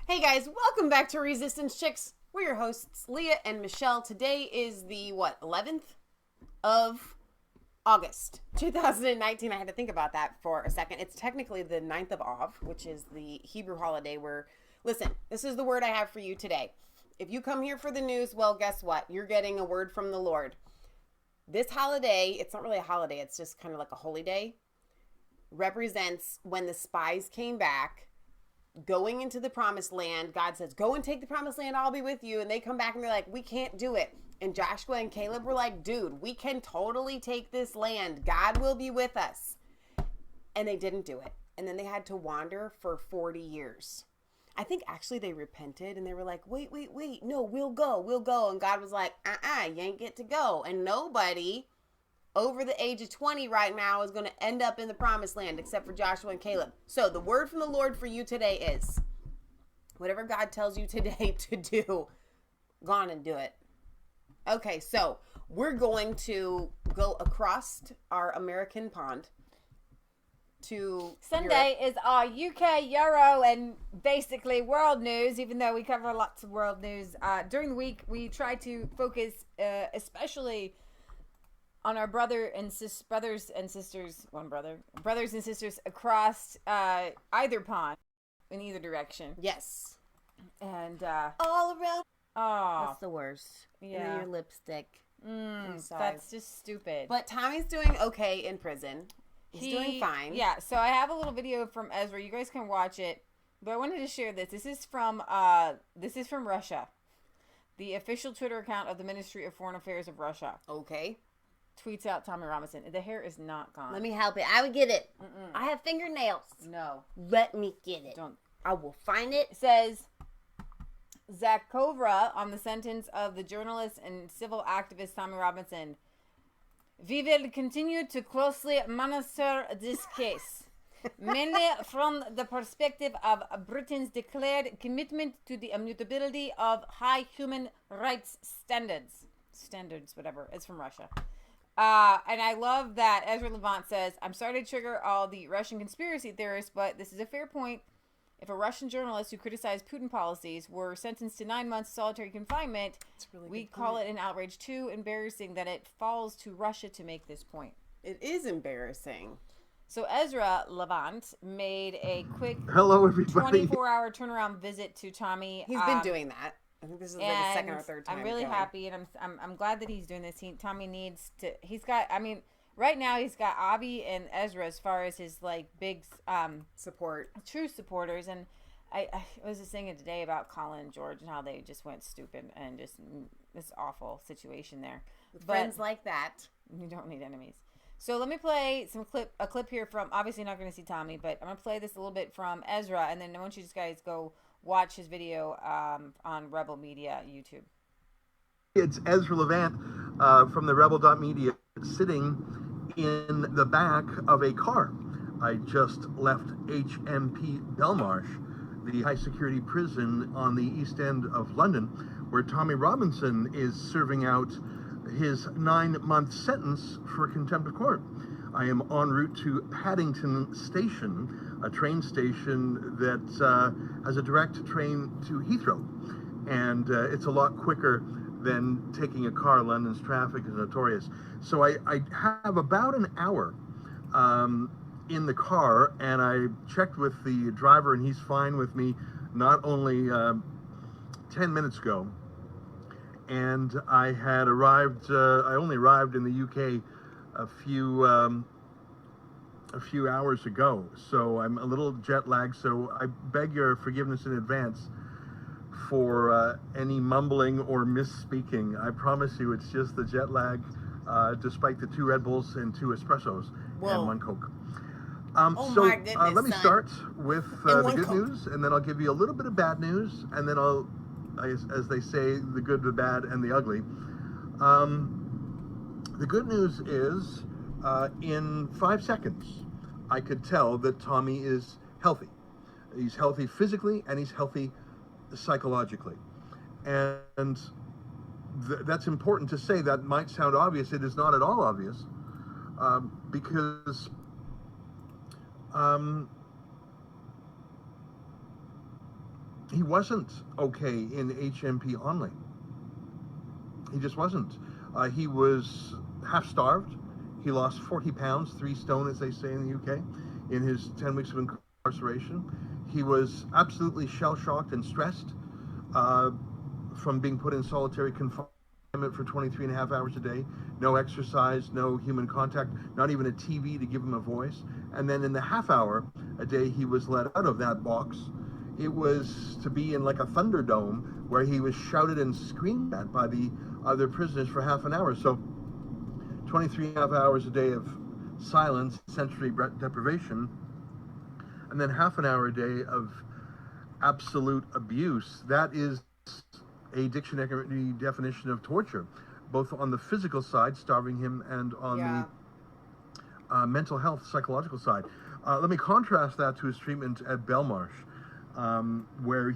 Hey guys, welcome back to Resistance Chicks. We're your hosts, Leah and Michelle. Today is the, 11th of August, 2019. I had to think about that for a second. It's technically the 9th of Av, which is the Hebrew holiday where, listen, this is the word I have for you today. If you come here for the news, well, guess what? You're getting a word from the Lord. This holiday, it's not really a holiday, it's just kind of like a holy day, represents when the spies came back going into the promised land. God says, go and take the promised land, I'll be with you. And they come back and they're like, we can't do it. And Joshua and Caleb were like, dude, we can totally take this land. God will be with us. And they didn't do it. And then they had to wander for 40 years. I think actually they repented and they were like, wait, no, we'll go. And God was like, you ain't get to go. And nobody over the age of 20 right now is going to end up in the promised land except for Joshua and Caleb. So the word from the Lord for you today is, whatever God tells you today to do, go on and do it. Okay, so we're going to go across our American pond to Sunday Europe. is our UK, Euro, and basically world news, even though we cover lots of world news. During the week, we try to focus especially on our brothers and sisters across either pond in either direction. Yes. And all around. Oh, That's the worst. yeah. Your lipstick. That's just stupid. But Tommy's doing okay in prison. He's doing fine. Yeah, so I have a little video from Ezra. You guys can watch it. But I wanted to share this. This is from Russia. The official Twitter account of the Ministry of Foreign Affairs of Russia. Okay. Tweets out Tommy Robinson. The hair is not gone. Let me help it. I would get it. I have fingernails. No. Let me get it. Don't. I will find it. It says, Zakhovra on the sentence of the journalist and civil activist Tommy Robinson. We will continue to closely monitor this case, mainly from the perspective of Britain's declared commitment to the immutability of high human rights standards. Whatever. It's from Russia. And I love that Ezra Levant says, I'm sorry to trigger all the Russian conspiracy theorists, but this is a fair point. If a Russian journalist who criticized Putin policies were sentenced to 9 months solitary confinement, we call it an outrage too embarrassing that it falls to Russia to make this point. It is embarrassing. So Ezra Levant made a quick hello everybody 24-hour turnaround visit to Tommy. He's been doing that. I think this is like the second or third time. I'm really going. happy, and I'm glad that he's doing this. Tommy needs to. He's got. I mean, right now he's got Avi and Ezra as far as his like big support, true supporters. And I was just thinking today about Colin and George and how they just went stupid and just this awful situation there. With friends like that, you don't need enemies. So let me play a clip here from. Obviously, not going to see Tommy, but I'm going to play this a little bit from Ezra, and then I want you guys go watch his video on Rebel Media YouTube. It's Ezra Levant from the Rebel.media sitting in the back of a car. I just left HMP Belmarsh, the high security prison on the East End of London, where Tommy Robinson is serving out his 9-month sentence for contempt of court. I am en route to Paddington Station, a train station that has a direct train to Heathrow. And it's a lot quicker than taking a car. London's traffic is notorious. So I have about an hour in the car, and I checked with the driver, and he's fine with me not only 10 minutes ago. And I had arrived, I only arrived in the UK a few hours ago, so I'm a little jet lagged, so I beg your forgiveness in advance for any mumbling or misspeaking. I promise you it's just the jet lag, despite the 2 Red Bulls and 2 espressos and 1 Coke. my goodness, let me son. start with the good Coke. news, and then I'll give you a little bit of bad news, and then I'll, as they say, the good, the bad, and the ugly. The good news is, in 5 seconds, I could tell that Tommy is healthy. He's healthy physically, and he's healthy psychologically. And that's important to say. That might sound obvious. It is not at all obvious, because he wasn't okay in HMP only. He just wasn't. He was half starved. He lost 40 pounds, 3 stone, as they say in the UK, in his 10 weeks of incarceration. He was absolutely shell-shocked and stressed from being put in solitary confinement for 23 and a half hours a day. No exercise, no human contact, not even a TV to give him a voice. And then in the half hour a day he was let out of that box, it was to be in like a thunderdome where he was shouted and screamed at by the other prisoners for half an hour. So 23 and a half hours a day of silence, sensory deprivation, and then half an hour a day of absolute abuse. That is a dictionary definition of torture, both on the physical side, starving him, and on the mental health, psychological side. Let me contrast that to his treatment at Belmarsh, where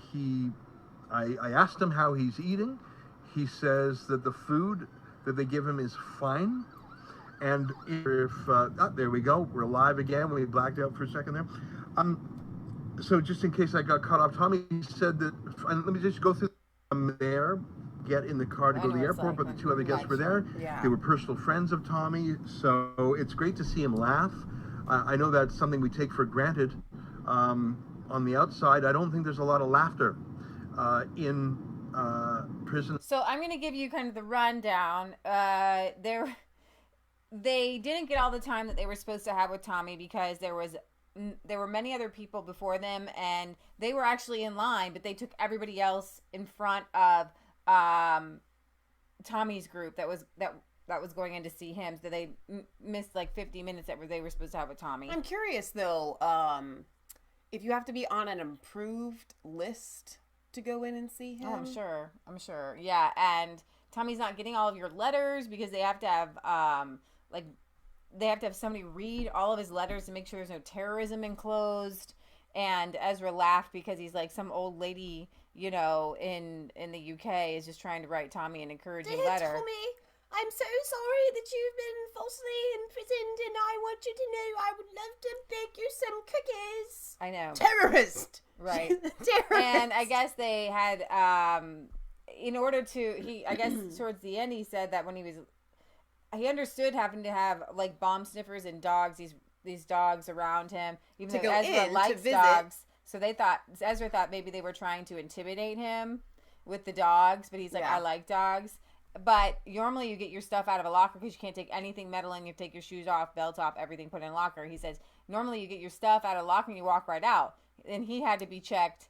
I asked him how he's eating. He says that the food that they give him is fine. And if, there we go, we're live again. We blacked out for a second there. So just in case I got caught off, Tommy said that, and let me just go through there, get in the car to go to the airport, but the 2 other guests were there. Yeah. They were personal friends of Tommy, so it's great to see him laugh. I know that's something we take for granted. On the outside, I don't think there's a lot of laughter in prison. So I'm going to give you kind of the rundown. They didn't get all the time that they were supposed to have with Tommy because there were many other people before them, and they were actually in line, but they took everybody else in front of Tommy's group that was going in to see him. So they missed like 50 minutes that they were supposed to have with Tommy. I'm curious though, if you have to be on an approved list to go in and see him. Oh, I'm sure. Yeah, and Tommy's not getting all of your letters because they have to have they have to have somebody read all of his letters to make sure there's no terrorism enclosed. And Ezra laughed because he's like, some old lady, in the UK is just trying to write Tommy an encouraging letter. Tommy, I'm so sorry that you've been falsely imprisoned, and I want you to know I would love to bake you some cookies. I know. Terrorist. Right. Terrorist. And I guess they had, in order to, I guess towards the end, he said that when he understood having to have like bomb sniffers and dogs, these dogs around him, even though Ezra likes dogs. So Ezra thought maybe they were trying to intimidate him with the dogs, but he's like, I like dogs. But normally you get your stuff out of a locker because you can't take anything metal in. You take your shoes off, belt off, everything put in a locker. He says, normally you get your stuff out of a locker and you walk right out. And he had to be checked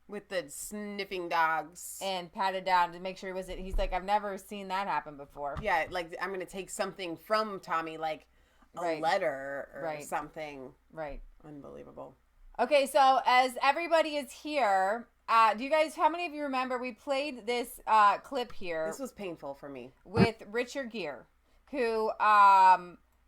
with the sniffing dogs and patted down to make sure he wasn't. He's like, I've never seen that happen before. Yeah, like I'm gonna take something from Tommy, like a letter or something. Right. Unbelievable. Okay, so as everybody is here, how many of you remember we played this clip here? This was painful for me. With Richard Gere, who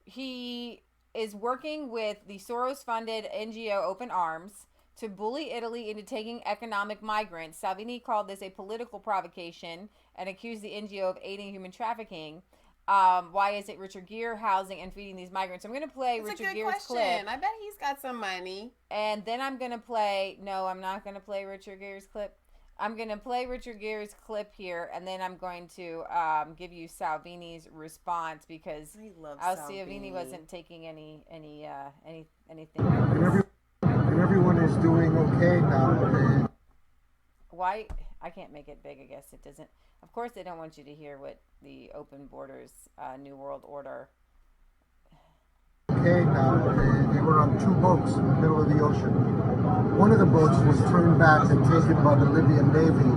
he is working with the Soros-funded NGO Open Arms to bully Italy into taking economic migrants. Salvini called this a political provocation and accused the NGO of aiding human trafficking. Why is it Richard Gere housing and feeding these migrants? I'm going to play Richard Gere's clip. I bet he's got some money. And then I'm going to play... No, I'm not going to play Richard Gere's clip. I'm going to play Richard Gere's clip here, and then I'm going to give you Salvini's response because Salvini wasn't taking anything. And everyone is doing okay now. Why? I can't make it big. I guess it doesn't. Of course, they don't want you to hear what the open borders, New World Order. Okay, now they were on 2 boats in the middle of the ocean. One of the boats was turned back and taken by the Libyan Navy.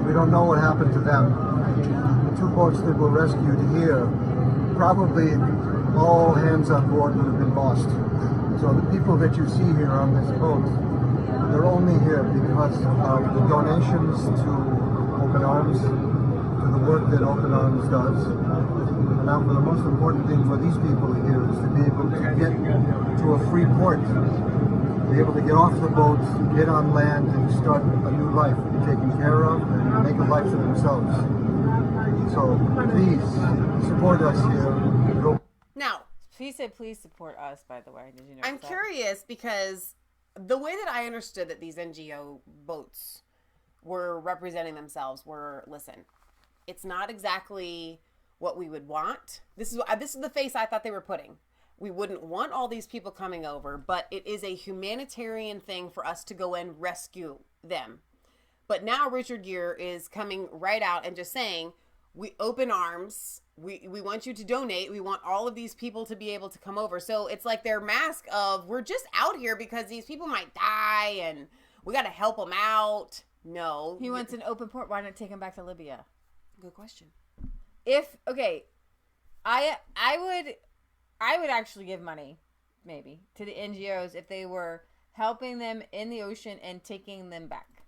We don't know what happened to them. The 2 boats that were rescued here, probably all hands on board would have been lost. So the people that you see here on this boat, they're only here because of the donations to Open Arms, to the work that Open Arms does. And now for the most important thing for these people here is to be able to get to a free port, be able to get off the boat, get on land and start a new life, be taken care of and make a life for themselves. So please support us here. Now, he said please support us, by the way. Did you know I'm curious because the way that I understood that these NGO boats were representing themselves were, listen, it's not exactly what we would want. This is the face I thought they were putting. We wouldn't want all these people coming over, but it is a humanitarian thing for us to go and rescue them. But now Richard Gere is coming right out and just saying, we open arms. We want you to donate. We want all of these people to be able to come over. So it's like their mask of, we're just out here because these people might die and we got to help them out. No. He wants an open port. Why not take him back to Libya? Good question. I would actually give money, maybe, to the NGOs if they were helping them in the ocean and taking them back.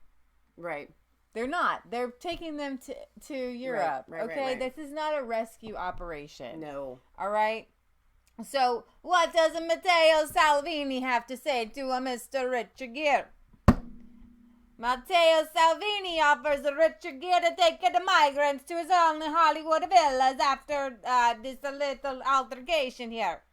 Right. They're not. They're taking them to Europe. Right, okay? right. This is not a rescue operation. No. All right? So, what does Matteo Salvini have to say to a Mr. Richard Gere? Matteo Salvini offers Richard Gere to take the migrants to his own Hollywood villas after this little altercation here.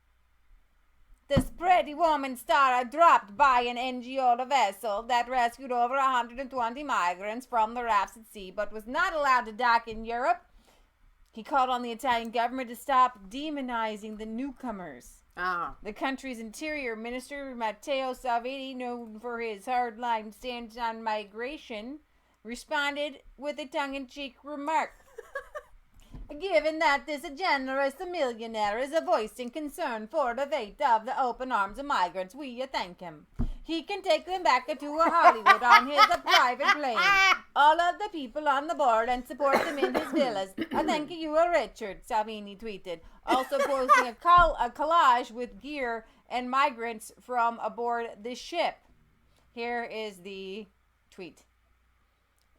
This pretty woman star dropped by an NGO vessel that rescued over 120 migrants from the rafts at sea, but was not allowed to dock in Europe. He called on the Italian government to stop demonizing the newcomers. The country's interior minister, Matteo Salvini, known for his hardline stance on migration, responded with a tongue-in-cheek remark. Given that this generous millionaire is voicing concern for the fate of the open arms of migrants, we thank him. He can take them back to Hollywood on his private plane. All of the people on the board and support them in his villas. Thank you, Richard, Salvini tweeted, also posting a collage with Gere and migrants from aboard the ship. Here is the tweet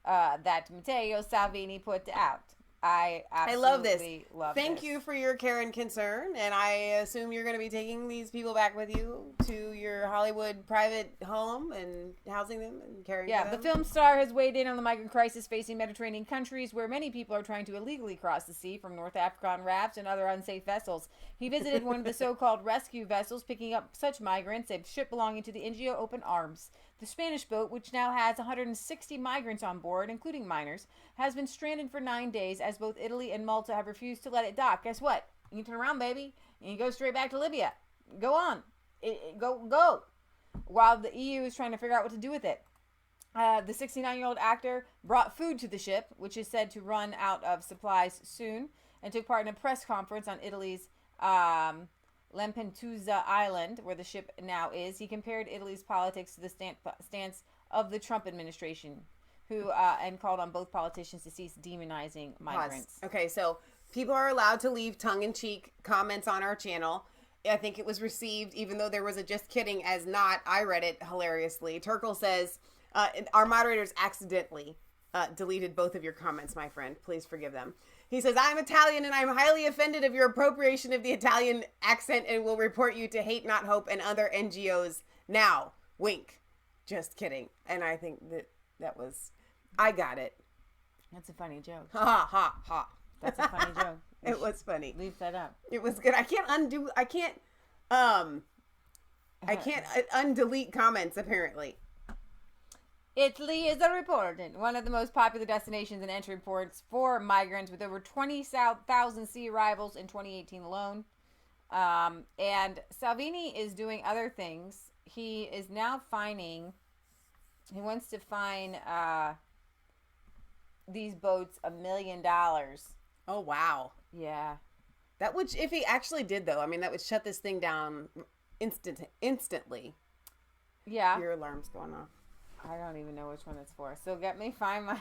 that Matteo Salvini put out. I love this. Thank you for your care and concern, and I assume you're going to be taking these people back with you to your Hollywood private home and housing them and caring for them. The film star has weighed in on the migrant crisis facing Mediterranean countries where many people are trying to illegally cross the sea from North Africa on rafts and other unsafe vessels. He visited one of the so-called rescue vessels picking up such migrants, a ship belonging to the NGO Open Arms. The Spanish boat, which now has 160 migrants on board, including minors, has been stranded for 9 days as both Italy and Malta have refused to let it dock. Guess what? You turn around, baby, and you go straight back to Libya. Go on. Go. While the EU is trying to figure out what to do with it. The 69-year-old actor brought food to the ship, which is said to run out of supplies soon, and took part in a press conference on Italy's Lampedusa Island, where the ship now is. He compared Italy's politics to the stance of the Trump administration, and called on both politicians to cease demonizing migrants. Okay, so people are allowed to leave tongue-in-cheek comments on our channel. I think it was received, even though there was a just kidding, as not. I read it hilariously. Turkle says, our moderators accidentally deleted both of your comments, my friend. Please forgive them. He says, I'm Italian and I'm highly offended of your appropriation of the Italian accent and will report you to Hate Not Hope and other NGOs now. Wink. Just kidding. And I think that was, I got it. That's a funny joke. Ha, ha, ha. That's a funny joke. It was funny. Leave that up. It was good. I can't undelete comments apparently. Italy is reported one of the most popular destinations and entry ports for migrants, with over 20,000 sea arrivals in 2018 alone. And Salvini is doing other things. He is now he wants to fine these boats $1 million. Oh, wow. Yeah. That would, if he actually did though, I mean, that would shut this thing down instantly. Yeah. Your alarm's going off. I don't even know which one it's for. So let me find my...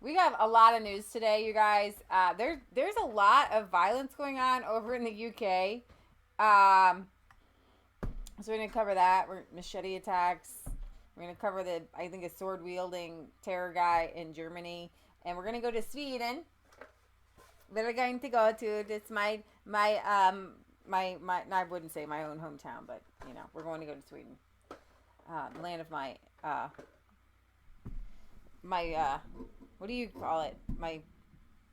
we have a lot of news today, you guys. There's a lot of violence going on over in the UK. So we're going to cover that. Machete attacks. We're going to cover a sword-wielding terror guy in Germany. And we're going to go to Sweden. We're going to go to this, I wouldn't say my own hometown, but, we're going to go to Sweden. The land of my what do you call it? My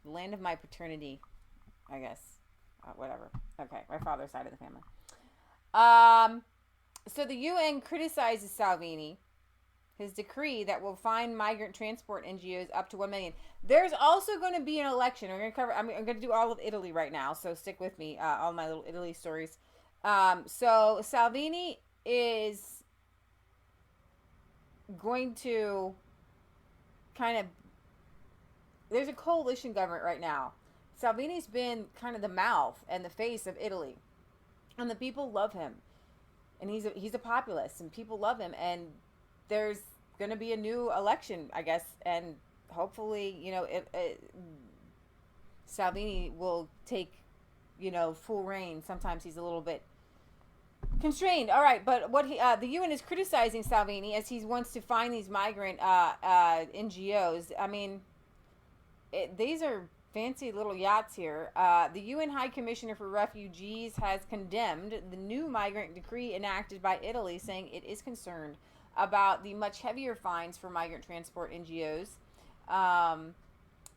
land of my paternity, I guess. Whatever. Okay, my father's side of the family. So the UN criticizes Salvini his decree that will fine migrant transport NGOs up to $1 million. There's also going to be an election. We're going to cover. I'm going to do all of Italy right now, so stick with me. All my little Italy stories. So Salvini is going to kind of. There's a coalition government right now. Salvini's been kind of the mouth and the face of Italy, and the people love him, and he's a populist, and people love him, and there's going to be a new election, I guess, and hopefully, Salvini will take, full reign. Sometimes he's a little bit constrained. All right, but what the UN is criticizing Salvini as he wants to find these migrant NGOs. I mean, these are fancy little yachts here. The UN High Commissioner for Refugees has condemned the new migrant decree enacted by Italy, saying it is concerned about the much heavier fines for migrant transport NGOs.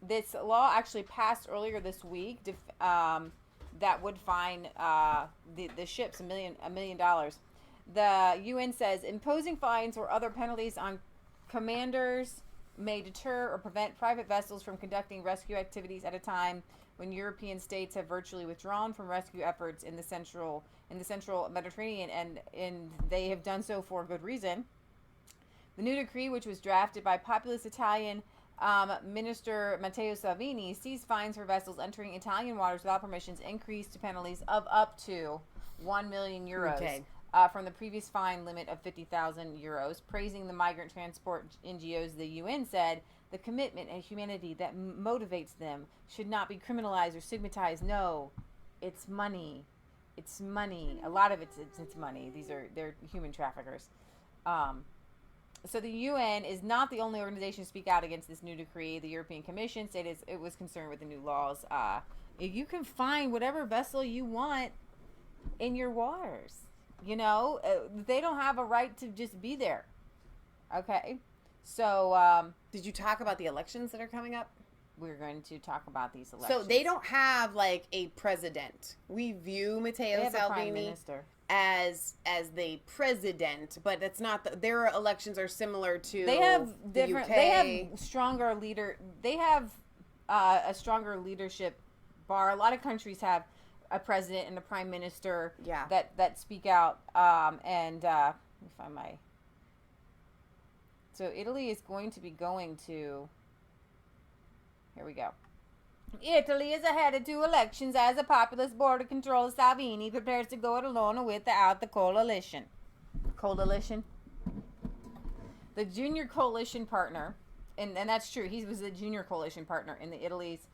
This law actually passed earlier this week that would fine the ships $1 million. The UN says imposing fines or other penalties on commanders may deter or prevent private vessels from conducting rescue activities at a time when European states have virtually withdrawn from rescue efforts in the central Mediterranean, and they have done so for good reason. The new decree, which was drafted by populist Italian Minister Matteo Salvini, sees fines for vessels entering Italian waters without permissions increased to penalties of up to 1 million euros from the previous fine limit of 50,000 euros. Praising the migrant transport NGOs, the UN said the commitment and humanity that motivates them should not be criminalized or stigmatized. No, it's money. It's money. A lot of it's money. They're human traffickers. So the UN is not the only organization to speak out against this new decree. The European Commission stated it was concerned with the new laws. You can find whatever vessel you want in your waters. They don't have a right to just be there. Okay? So, did you talk about the elections that are coming up? We're going to talk about these elections. So they don't have like a president. We view Matteo Salvini as the president, but it's not. Their elections are similar to. They have different. The UK. They have stronger leader. They have a stronger leadership bar. A lot of countries have a president and a prime minister. Yeah. That speak out. Let me find my. So Italy is going to be going to. Here we go. Italy is ahead of 2 elections as a populist border control Salvini prepares to go it alone or without the coalition. Coalition? The junior coalition partner, and that's true, he was the junior coalition partner in the Italy's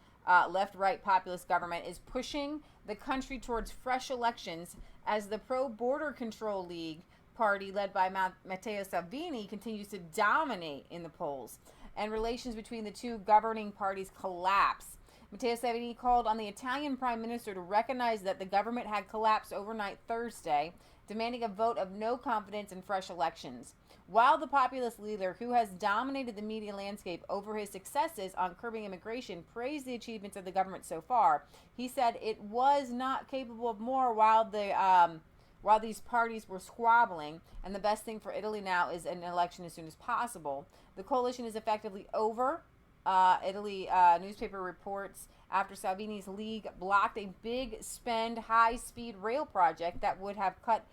left-right populist government, is pushing the country towards fresh elections as the pro-border control league party led by Matteo Salvini continues to dominate in the polls, and relations between the two governing parties collapse. Matteo Salvini called on the Italian Prime Minister to recognize that the government had collapsed overnight Thursday, demanding a vote of no confidence in fresh elections. While the populist leader, who has dominated the media landscape over his successes on curbing immigration, praised the achievements of the government so far, he said it was not capable of more while these parties were squabbling, and the best thing for Italy now is an election as soon as possible. The coalition is effectively over. Italy newspaper reports after Salvini's league blocked a big spend high-speed rail project that would have cut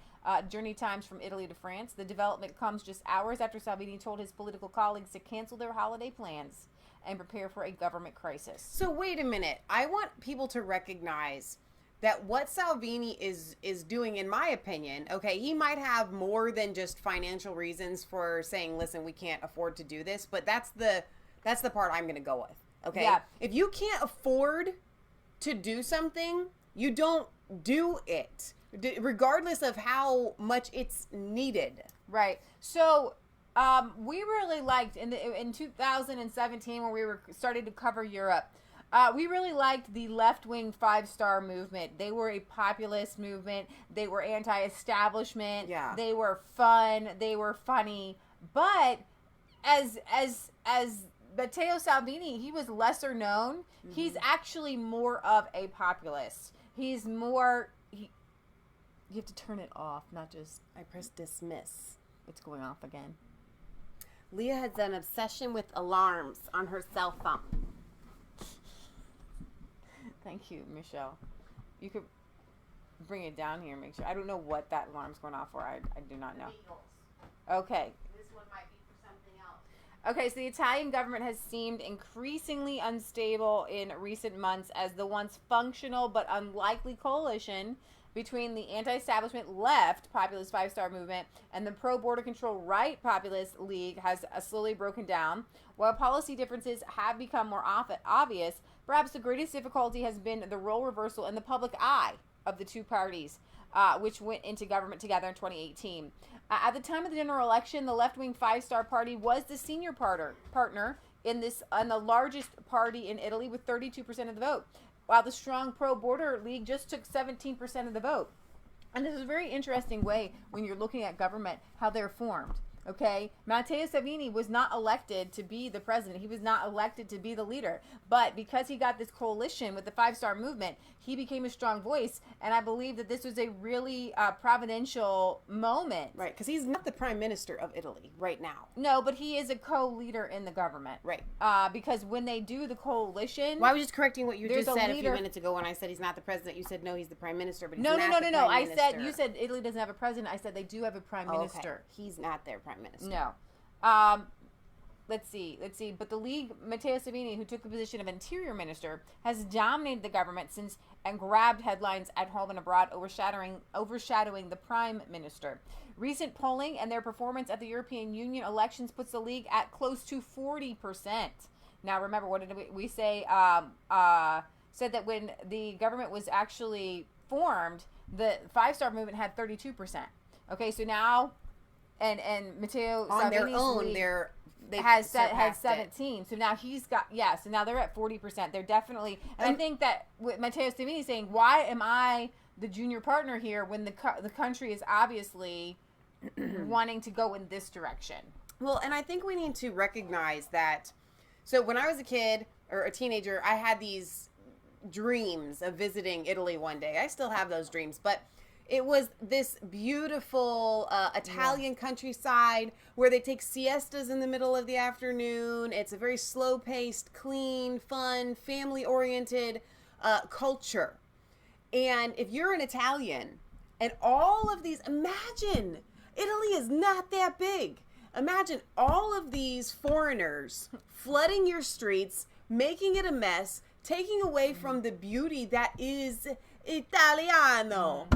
journey times from Italy to France. The development comes just hours after Salvini told his political colleagues to cancel their holiday plans and prepare for a government crisis. So wait a minute. I want people to recognize that what Salvini is doing, in my opinion, okay, he might have more than just financial reasons for saying, listen, we can't afford to do this, but that's the part I'm going to go with, okay? Yeah. If you can't afford to do something, you don't do it, regardless of how much it's needed. Right. So we really liked, in 2017 when we were starting to cover Europe, we really liked the left-wing 5-star movement. They were a populist movement. They were anti-establishment. Yeah. They were fun. They were funny. But as Matteo Salvini, he was lesser known. Mm-hmm. He's actually more of a populist. He's more... you have to turn it off, not just... I press dismiss. It's going off again. Leah has an obsession with alarms on her cell phone. Thank you, Michelle. You could bring it down here and make sure. I don't know what that alarm's going off for. I do not know. Okay. This one might be for something else. Okay, so the Italian government has seemed increasingly unstable in recent months as the once functional but unlikely coalition between the anti-establishment left populist five-star movement and the pro-border control right populist league has slowly broken down. While policy differences have become more obvious, perhaps the greatest difficulty has been the role reversal in the public eye of the two parties, which went into government together in 2018. At the time of the general election, the left-wing five-star party was the senior partner in the largest party in Italy with 32% of the vote, while the strong pro-border league just took 17% of the vote. And this is a very interesting way when you're looking at government, how they're formed. Okay, Matteo Salvini was not elected to be the president. He was not elected to be the leader. But because he got this coalition with the five-star movement, he became a strong voice. And I believe that this was a really providential moment. Right, because he's not the prime minister of Italy right now. No, but he is a co-leader in the government. Right. Because when they do the coalition... Well, I was just correcting what you There's just a said a leader- few minutes ago when I said he's not the president. You said, no, he's the prime minister, but he's No. not the prime I minister. said, you said Italy doesn't have a president. I said they do have a prime minister. Okay. He's not their prime minister. No. Let's see. But the league, Matteo Salvini, who took the position of interior minister, has dominated the government since and grabbed headlines at home and abroad, overshadowing the prime minister. Recent polling and their performance at the European Union elections puts the league at close to 40%. Now, remember, what did we say? Said that when the government was actually formed, the five-star movement had 32%. Okay, so now... And Matteo On their Salvini's own, league they has surpassed 17. So now he's got, so now they're at 40%. They're definitely, and I think that with Matteo Salvini saying, why am I the junior partner here when the country is obviously wanting to go in this direction? Well, and I think we need to recognize that. So when I was a kid or a teenager, I had these dreams of visiting Italy one day. I still have those dreams, but it was this beautiful Italian countryside where they take siestas in the middle of the afternoon. It's a very slow-paced, clean, fun, family-oriented culture. And if you're an Italian and all of these, imagine, Italy is not that big. Imagine all of these foreigners flooding your streets, making it a mess, taking away from the beauty that is Italiano.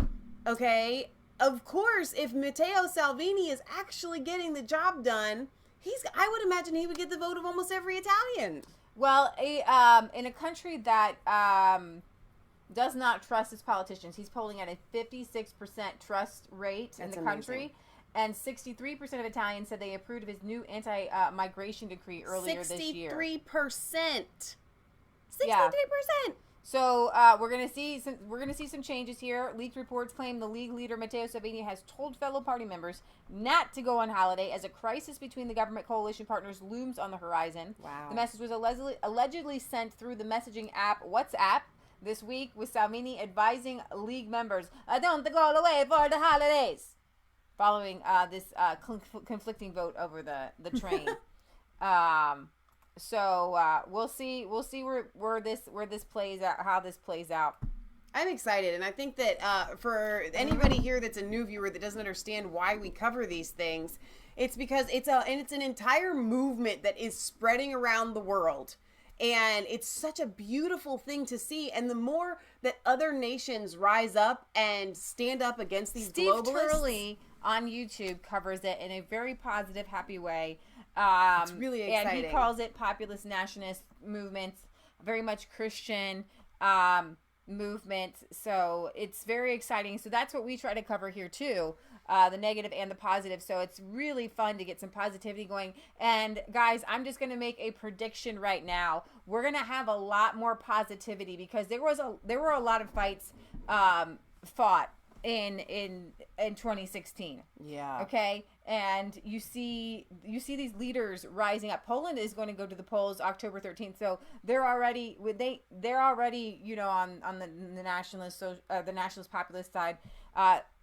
Okay, of course, if Matteo Salvini is actually getting the job done, I would imagine he would get the vote of almost every Italian. Well, in a country that does not trust its politicians, he's polling at a 56% trust rate in the country. And 63% of Italians said they approved of his new anti-migration decree earlier this year. 63%. 63%. Yeah. So we're gonna see some changes here. Leaked reports claim the league leader Matteo Salvini has told fellow party members not to go on holiday as a crisis between the government coalition partners looms on the horizon. Wow. The message was allegedly sent through the messaging app WhatsApp this week, with Salvini advising league members, "Don't go away for the holidays," following this conflicting vote over the train. So we'll see where this plays out, how this plays out. I'm excited, and I think that for anybody here that's a new viewer that doesn't understand why we cover these things, it's because it's an entire movement that is spreading around the world, and it's such a beautiful thing to see. And the more that other nations rise up and stand up against these globalists, Steve Turley on YouTube covers it in a very positive, happy way. It's really exciting. And he calls it populist nationalist movements, very much Christian movement. So it's very exciting. So that's what we try to cover here too, the negative and the positive. So it's really fun to get some positivity going. And guys, I'm just going to make a prediction right now. We're going to have a lot more positivity because there were a lot of fights fought in 2016. Yeah. Okay. And you see these leaders rising up. Poland is going to go to the polls October 13th. So they're already on the nationalist populist side.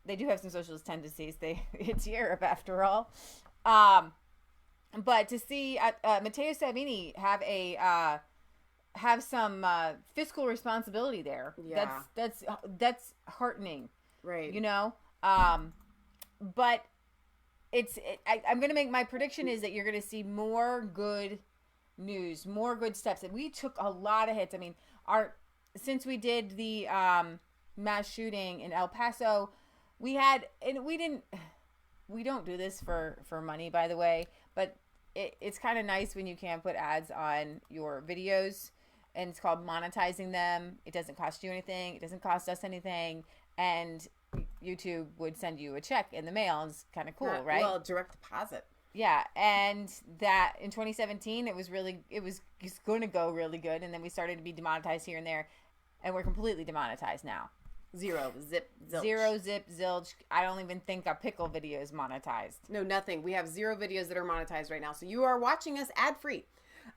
They do have some socialist tendencies. It's Europe after all. But to see Matteo Salvini have some fiscal responsibility there, that's heartening, right? You know, but I'm going to make my prediction is that you're going to see more good news, more good steps. And we took a lot of hits. I mean, since we did the mass shooting in El Paso, we don't do this for money, by the way, but it's kind of nice when you can put ads on your videos, and it's called monetizing them. It doesn't cost you anything. It doesn't cost us anything. And YouTube would send you a check in the mail. It's kind of cool, right? Well, direct deposit. Yeah, and that in 2017, it was going to go really good, and then we started to be demonetized here and there, and we're completely demonetized now. Zero zip zilch. I don't even think a pickle video is monetized. No, nothing. We have 0 videos that are monetized right now, so you are watching us ad free.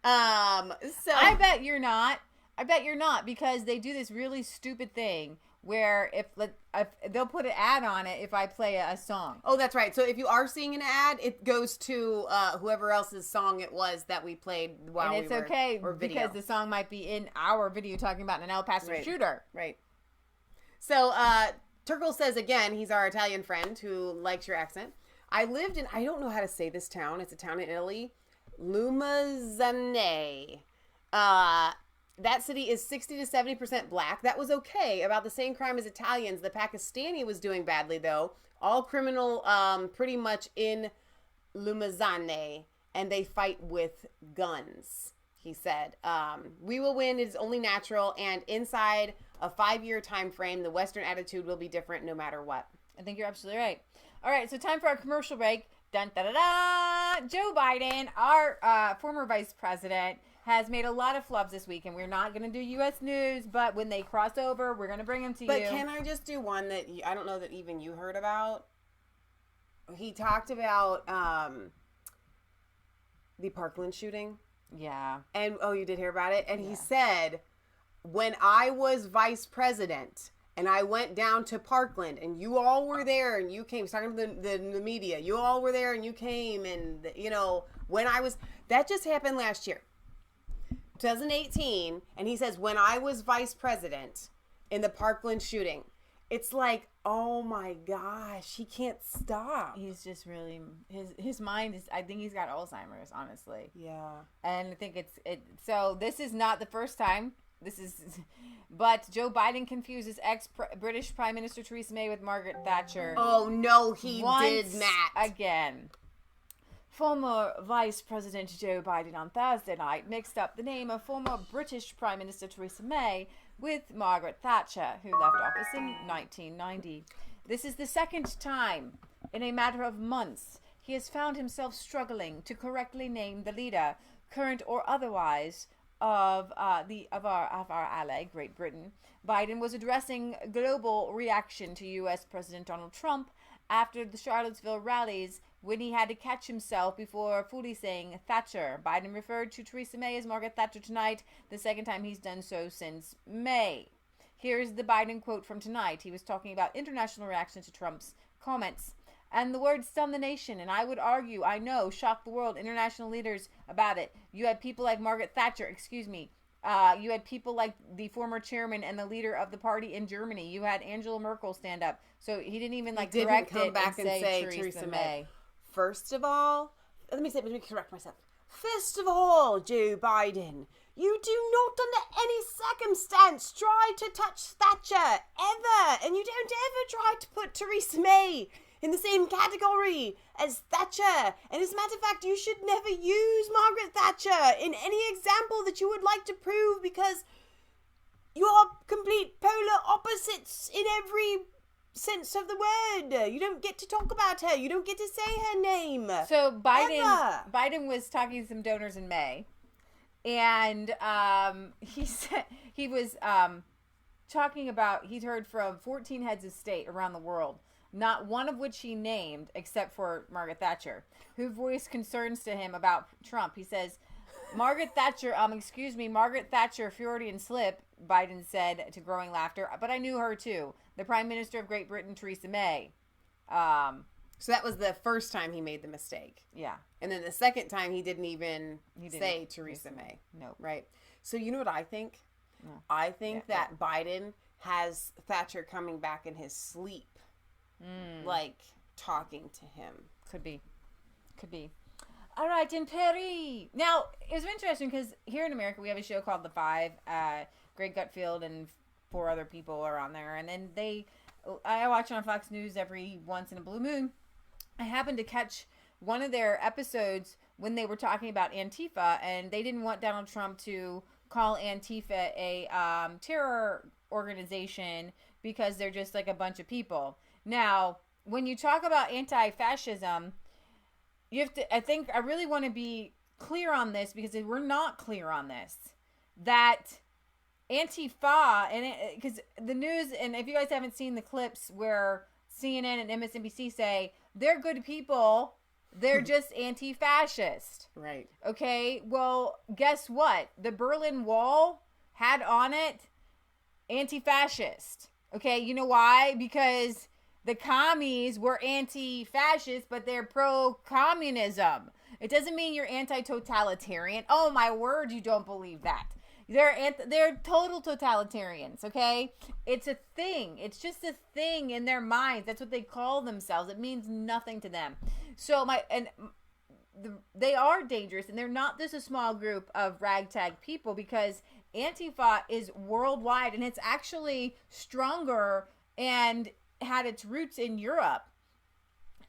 So I bet you're not. Because they do this really stupid thing where if they'll put an ad on it if I play a song. Oh, that's right. So if you are seeing an ad, it goes to whoever else's song it was that we played while we were. And it's okay or video. Because the song might be in our video talking about an El Paso shooter. Right. So Turkle says again, he's our Italian friend who likes your accent. I lived in, I don't know how to say this town. It's a town in Italy. Lumazane. That city is 60 to 70% black. That was okay. About the same crime as Italians. The Pakistani was doing badly, though. All criminal pretty much in Lumazane. And they fight with guns, he said. We will win. It is only natural. And inside a 5-year time frame, the Western attitude will be different no matter what. I think you're absolutely right. All right, so time for our commercial break. Dun, da, da, da. Joe Biden, our former vice president, has made a lot of flubs this week, and we're not going to do U.S. news, but when they cross over, we're going to bring them to you. But can I just do one that I don't know that even you heard about? He talked about the Parkland shooting. Yeah. And, you did hear about it? And he said, when I was vice president and I went down to Parkland and you all were there and you came, he's talking to the media, you all were there and you came and, when I was, that just happened last year. 2018, and he says, when I was vice president in the Parkland shooting, it's like, oh my gosh, he can't stop. He's just really, his mind is, I think he's got Alzheimer's, honestly. Yeah. And I think so this is not the first time, but Joe Biden confuses ex-British Prime Minister Theresa May with Margaret Thatcher. Oh no, he did not. Again. Former Vice President Joe Biden on Thursday night mixed up the name of former British Prime Minister Theresa May with Margaret Thatcher, who left office in 1990. This is the second time in a matter of months he has found himself struggling to correctly name the leader, current or otherwise, of our ally, Great Britain. Biden was addressing global reaction to U.S. President Donald Trump after the Charlottesville rallies, when he had to catch himself before fully saying Thatcher. Biden referred to Theresa May as Margaret Thatcher tonight, the second time he's done so since May. Here's the Biden quote from tonight. He was talking about international reaction to Trump's comments. And the word stunned the nation, and I would argue, I know, shocked the world, international leaders about it. You had people like Margaret Thatcher, you had people like the former chairman and the leader of the party in Germany. You had Angela Merkel stand up. So he didn't even correct come it back and say Theresa May. First of all, let me correct myself. First of all, Joe Biden, you do not under any circumstance try to touch Thatcher, ever. And you don't ever try to put Theresa May in the same category as Thatcher. And as a matter of fact, you should never use Margaret Thatcher in any example that you would like to prove, because you're complete polar opposites in every sense of the word. You don't get to talk about her. You don't get to say her name. So Biden was talking to some donors in May, and he said he was talking about he'd heard from 14 heads of state around the world, not one of which he named except for Margaret Thatcher, who voiced concerns to him about Trump. He says, Margaret Thatcher, Margaret Thatcher, Freudian slip, Biden said to growing laughter, but I knew her too. The Prime Minister of Great Britain, Theresa May. So that was the first time he made the mistake. Yeah. And then the second time he didn't even say Theresa May. No. Right. So you know what I think? No. I think that Biden has Thatcher coming back in his sleep. Like talking to him. Could be. All right, in Paris. Now, it was interesting because here in America we have a show called The Five. Greg Gutfield and 4 other people are on there. And then I watch it on Fox News every once in a blue moon. I happened to catch one of their episodes when they were talking about Antifa, and they didn't want Donald Trump to call Antifa a terror organization because they're just like a bunch of people. Now, when you talk about anti-fascism, you have to, I really want to be clear on this because we're not clear on this, that Antifa, and because the news, and if you guys haven't seen the clips where CNN and MSNBC say they're good people, they're just anti-fascist. Right. Okay, well, guess what? The Berlin Wall had on it anti-fascist. Okay, you know why? Because the commies were anti-fascist, but they're pro-communism. It doesn't mean you're anti-totalitarian. Oh my word, you don't believe that. They're total totalitarians, okay? It's a thing. It's just a thing in their minds. That's what they call themselves. It means nothing to them. So they are dangerous, and they're not just a small group of ragtag people, because Antifa is worldwide, and it's actually stronger and had its roots in Europe.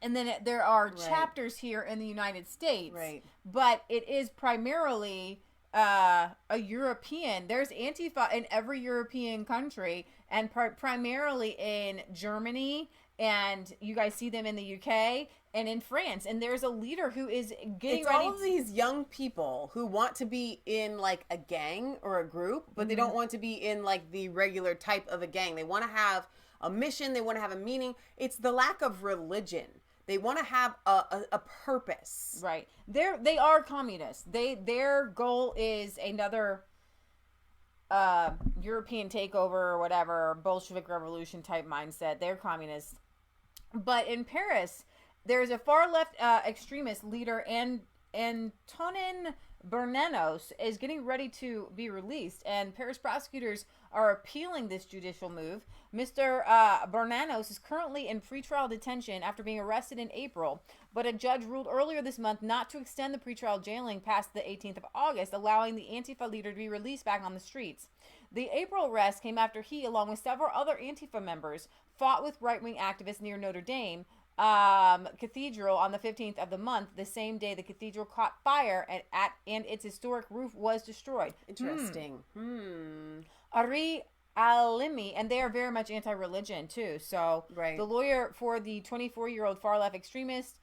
And then there are chapters here in the United States. Right. But it is primarily a European. There's Antifa in every European country, and primarily in Germany, and you guys see them in the UK and in France. And there's a leader who is getting ready. All of these young people who want to be in like a gang or a group, but they don't want to be in like the regular type of a gang. They want to have a mission. They want to have a meaning. It's the lack of religion. They want to have a purpose. Right. They are communists. Their goal is another European takeover or whatever, Bolshevik revolution type mindset. They're communists. But in Paris, there's a far left extremist leader, and Antonin Bernanos is getting ready to be released, and Paris prosecutors are appealing this judicial move. Mr. Bernanos is currently in pretrial detention after being arrested in April, but a judge ruled earlier this month not to extend the pretrial jailing past the 18th of August, allowing the Antifa leader to be released back on the streets. The April arrest came after he, along with several other Antifa members, fought with right-wing activists near Notre Dame Cathedral on the 15th of the month, the same day the cathedral caught fire and its historic roof was destroyed. Interesting. Ari Alimi, and they are very much anti-religion too. So the lawyer for the 24-year-old far-left extremist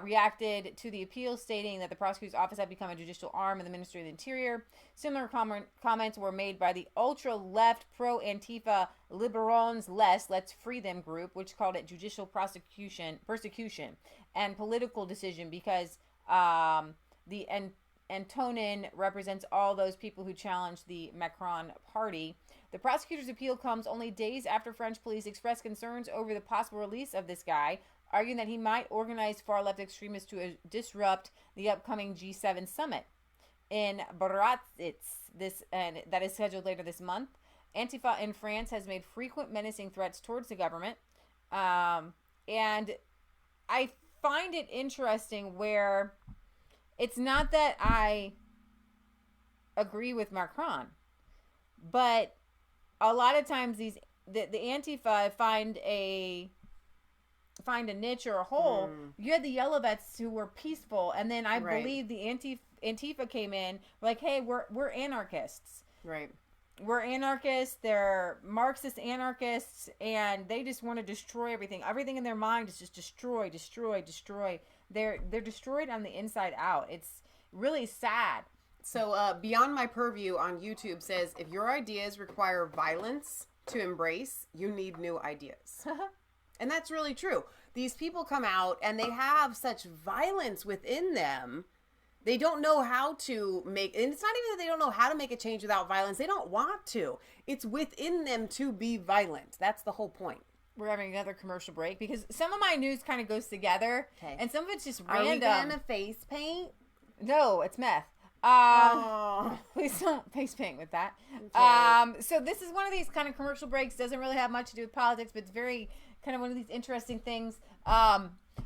reacted to the appeal, stating that the prosecutor's office had become a judicial arm of the Ministry of the Interior. Similar comments were made by the ultra-left pro-Antifa Liberons Let's Free Them group, which called it judicial persecution, and political decision, because the Antonin represents all those people who challenged the Macron party. The prosecutor's appeal comes only days after French police expressed concerns over the possible release of this guy, arguing that he might organize far-left extremists to disrupt the upcoming G7 summit in Biarritz, that is scheduled later this month. Antifa in France has made frequent menacing threats towards the government, and I find it interesting where it's not that I agree with Macron, but a lot of times the Antifa find a niche or a hole. You had the Yellow Vests who were peaceful, and then I believe the Antifa came in like, hey, we're anarchists. Right. We're anarchists. They're Marxist anarchists, and they just want to destroy everything. Everything in their mind is just destroy. They're destroyed on the inside out. It's really sad. So Beyond My Purview on YouTube says, if your ideas require violence to embrace, you need new ideas. And that's really true. These people come out and they have such violence within them. They don't know how to make, and it's not even that they don't know how to make a change without violence. They don't want to. It's within them to be violent. That's the whole point. we're having another commercial break because some of my news kind of goes together, and some of it's just Are random. we gonna face paint? No, it's meth. Please don't face paint with that. Okay. So this is one of these kind of commercial breaks. Doesn't really have much to do with politics, but it's very kind of one of these interesting things.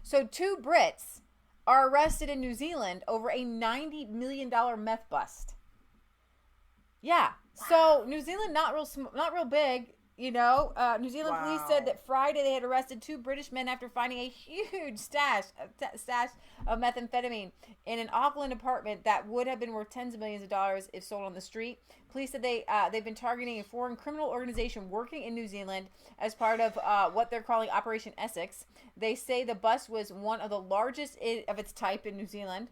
So 2 Brits are arrested in New Zealand over a $90 million meth bust. Yeah. So New Zealand not real big. You know, New Zealand police said that Friday they had arrested 2 British men after finding a huge stash of methamphetamine in an Auckland apartment that would have been worth tens of millions of dollars if sold on the street. Police said they've been targeting a foreign criminal organization working in New Zealand as part of what they're calling Operation Essex. They say the bust was one of the largest of its type in New Zealand.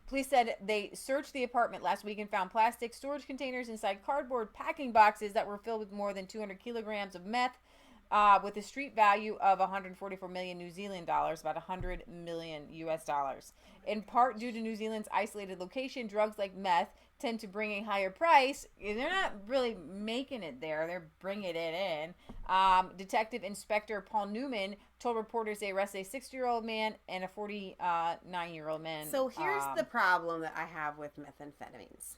Police said they searched the apartment last week and found plastic storage containers inside cardboard packing boxes that were filled with more than 200 kilograms of meth, with a street value of 144 million New Zealand dollars, about 100 million US dollars. In part due to New Zealand's isolated location, drugs like meth tend to bring a higher price. They're not really making it there. They're bringing it in. Detective Inspector Paul Newman told reporters they arrested a 60-year-old man and a 49-year-old man. So here's the problem that I have with methamphetamines.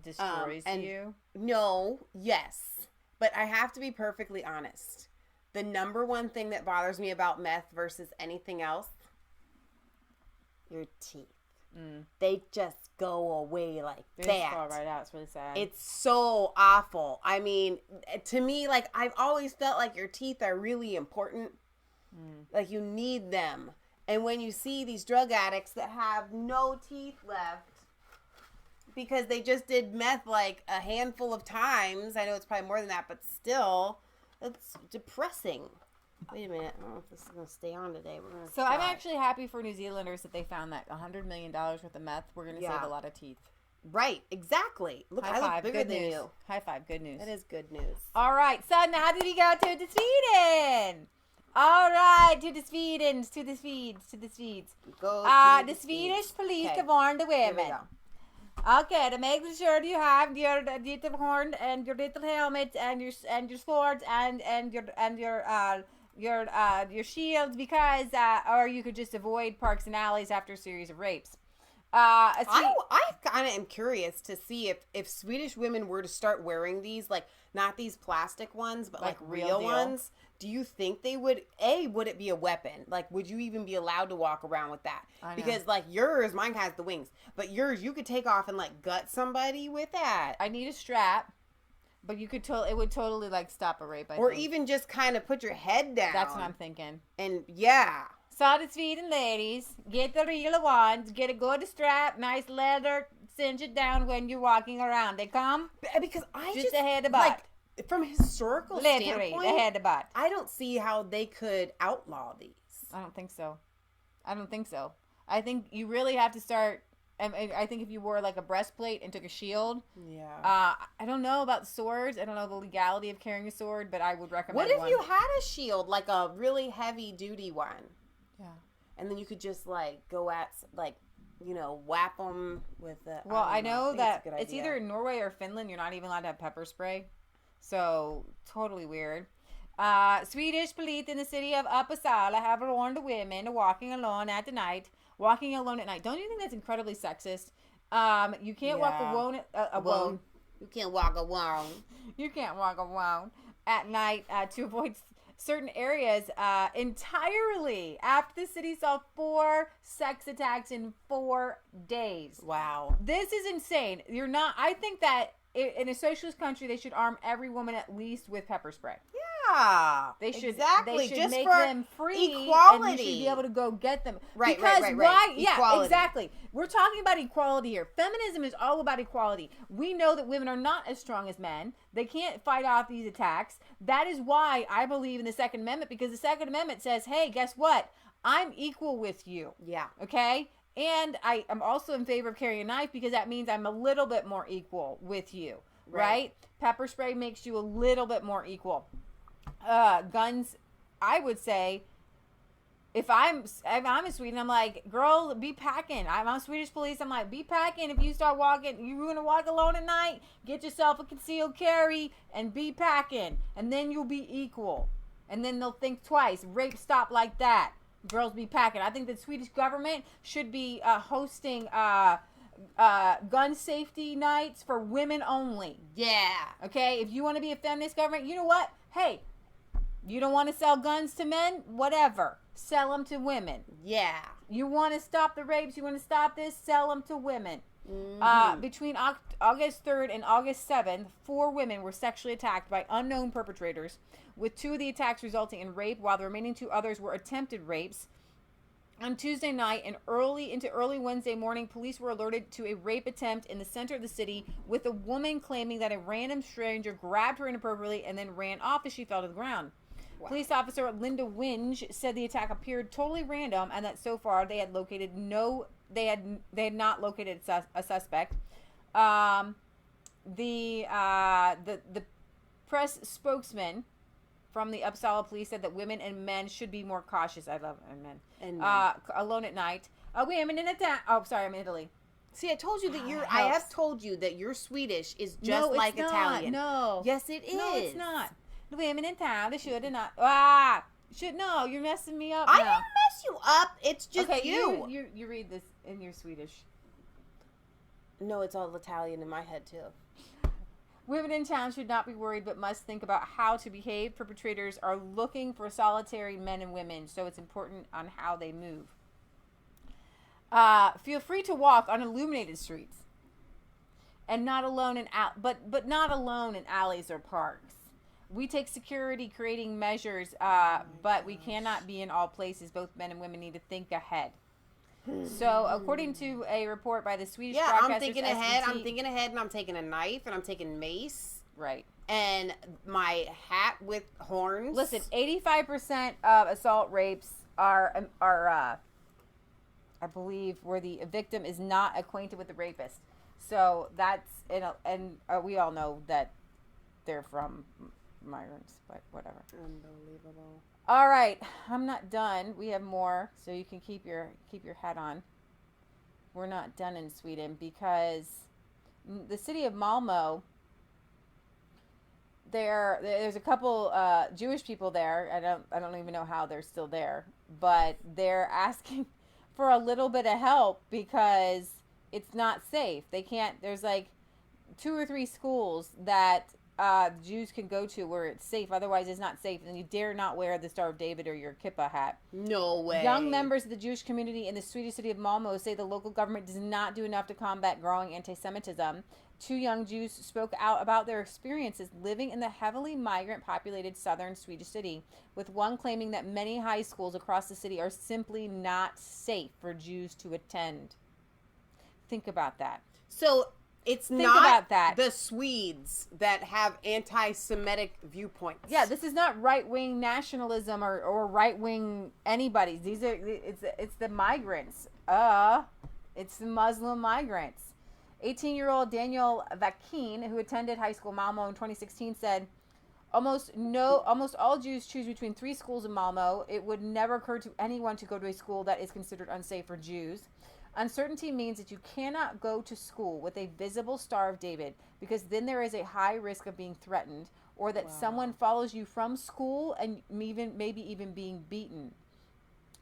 Destroys you? No, yes. But I have to be perfectly honest. The number one thing that bothers me about meth versus anything else, your teeth. They just go away like They that. just fall right out. It's really sad. It's so awful. I mean, to me, like, I've always felt like your teeth are really important. Like, you need them. And when you see these drug addicts that have no teeth left because they just did meth like a handful of times, I know it's probably more than that, but still, it's depressing. Wait a minute. I don't know if this is going to stay on today. So I'm actually happy for New Zealanders that they found that $100 million worth of meth. We're going to save a lot of teeth. Right. Exactly. Look, High I five. look bigger Good than news. you. High five. Good news. That is good news. All right. So now do we go to the Sweden? All right. To the Swedens. To the Swedes. To the Swedes. Go to the Swedish police Okay. have warned the Here we women. go. Okay, to make sure you have your little horn and your little helmet and your swords and your shields because or you could just avoid parks and alleys after a series of rapes. I kind of am curious to see if Swedish women were to start wearing these, like, not these plastic ones, but like real real deal. ones. Do you think they would, would it be a weapon? Like, would you even be allowed to walk around with that? I know. Because, like, yours, mine has the wings, but yours, you could take off and, like, gut somebody with that. I need a strap, but you could it would totally like stop a rape. I Or think. even just kind of put your head down. That's what I'm thinking. And, yeah. So the Sweden ladies, get the real ones, get a good strap, nice leather, cinch it down when you're walking around. They come Because I just just, ahead of butt. like, from a historical Literally, standpoint, the head of butt. I don't see how they could outlaw these. I don't think so. I think you really have to start. I think if you wore like a breastplate and took a shield. Yeah. I don't know about swords. I don't know the legality of carrying a sword, but I would recommend What if one. you had a shield, like a really heavy duty one, Yeah. and then you could just like go at, like, you know, whap them with the. Well, I know think that it's a good it's idea. either in Norway or Finland. You're not even allowed to have pepper spray. So, totally weird. Swedish police in the city of Uppsala have warned women walking alone at night. Walking alone at night. Don't you think that's incredibly sexist? You can't walk Yeah. alone. Alone. You can't walk alone. You can't walk alone at night to avoid certain areas entirely after the city saw 4 sex attacks in 4 days. Wow. This is insane. I think that in a socialist country, they should arm every woman at least with pepper spray. Yeah. They should exactly. They should just make for them free, equality. and you should be able to go get them. Right, because right. why? Yeah, Equality. exactly. We're talking about equality here. Feminism is all about equality. We know that women are not as strong as men. They can't fight off these attacks. That is why I believe in the Second Amendment, because the Second Amendment says, "Hey, guess what? I'm equal with you." Yeah. Okay. And I am also in favor of carrying a knife because that means I'm a little bit more equal with you. Right? Pepper spray makes you a little bit more equal. Guns, I would say, if I'm in Sweden, I'm like, girl, be packing. I'm on Swedish police. I'm like, be packing. If you start walking, you're going to walk alone at night, get yourself a concealed carry and be packing. And then you'll be equal. and then they'll think twice. Rape stop like that. Girls be packing. I think the Swedish government should be hosting gun safety nights for women only. Yeah. Okay? If you want to be a feminist government, you know what? Hey, you don't want to sell guns to men? Whatever. Sell them to women. Yeah. You want to stop the rapes? You want to stop this? Sell them to women. Between August 3rd and August 7th, 4 women were sexually attacked by unknown perpetrators, with 2 of the attacks resulting in rape, while the remaining 2 others were attempted rapes. On Tuesday night and early Wednesday morning, police were alerted to a rape attempt in the center of the city, with a woman claiming that a random stranger grabbed her inappropriately and then ran off as she fell to the ground. Wow. Police officer Linda Winge said the attack appeared totally random and that so far they had not located a suspect. The press spokesman from the Uppsala police said that women and men should be more cautious. I love men. And alone at night. Women in a town. Oh, sorry, I'm in Italy. See, I told you that I have told you that your Swedish is just like Italian. No. Yes, it is. No, it's not. The women in town, they should have not. No, you're messing me up. I didn't mess you up. It's just okay, you. You read this in your Swedish. No, it's all Italian in my head too. Women in town should not be worried, but must think about how to behave. Perpetrators are looking for solitary men and women, so it's important on how they move. Feel free to walk on illuminated streets, and not alone in but not alone in alleys or parks. We take security creating measures, but we cannot be in all places. Both men and women need to think ahead. So, according to a report by the Swedish broadcasters, I'm thinking ahead. I'm thinking ahead, and I'm taking a knife, and I'm taking mace, right, and my hat with horns. Listen, 85% of assault rapes are I believe, where the victim is not acquainted with the rapist. So that's and we all know that they're from migrants, but whatever. Unbelievable. All right, I'm not done. We have more, so you can keep your hat on. We're not done in Sweden because the city of Malmö, there's a couple Jewish people there. I don't even know how they're still there, but they're asking for a little bit of help because it's not safe. They can't. There's like 2 or 3 schools that Jews can go to where it's safe. Otherwise, it's not safe, and you dare not wear the Star of David or your kippah hat. No way. Young members of the Jewish community in the Swedish city of Malmö say the local government does not do enough to combat growing anti-Semitism. 2 young Jews spoke out about their experiences living in the heavily migrant-populated southern Swedish city, with one claiming that many high schools across the city are simply not safe for Jews to attend. Think about that. So it's Think not about that. The Swedes that have anti-Semitic viewpoints. Yeah, this is not right-wing nationalism or right-wing anybody's. These are it's the migrants. It's the Muslim migrants. 18-year-old Daniel Vakin, who attended high school in Malmö in 2016, said, almost all Jews choose between 3 schools in Malmö. It would never occur to anyone to go to a school that is considered unsafe for Jews. Uncertainty means that you cannot go to school with a visible Star of David, because then there is a high risk of being threatened, or that someone follows you from school and maybe even being beaten.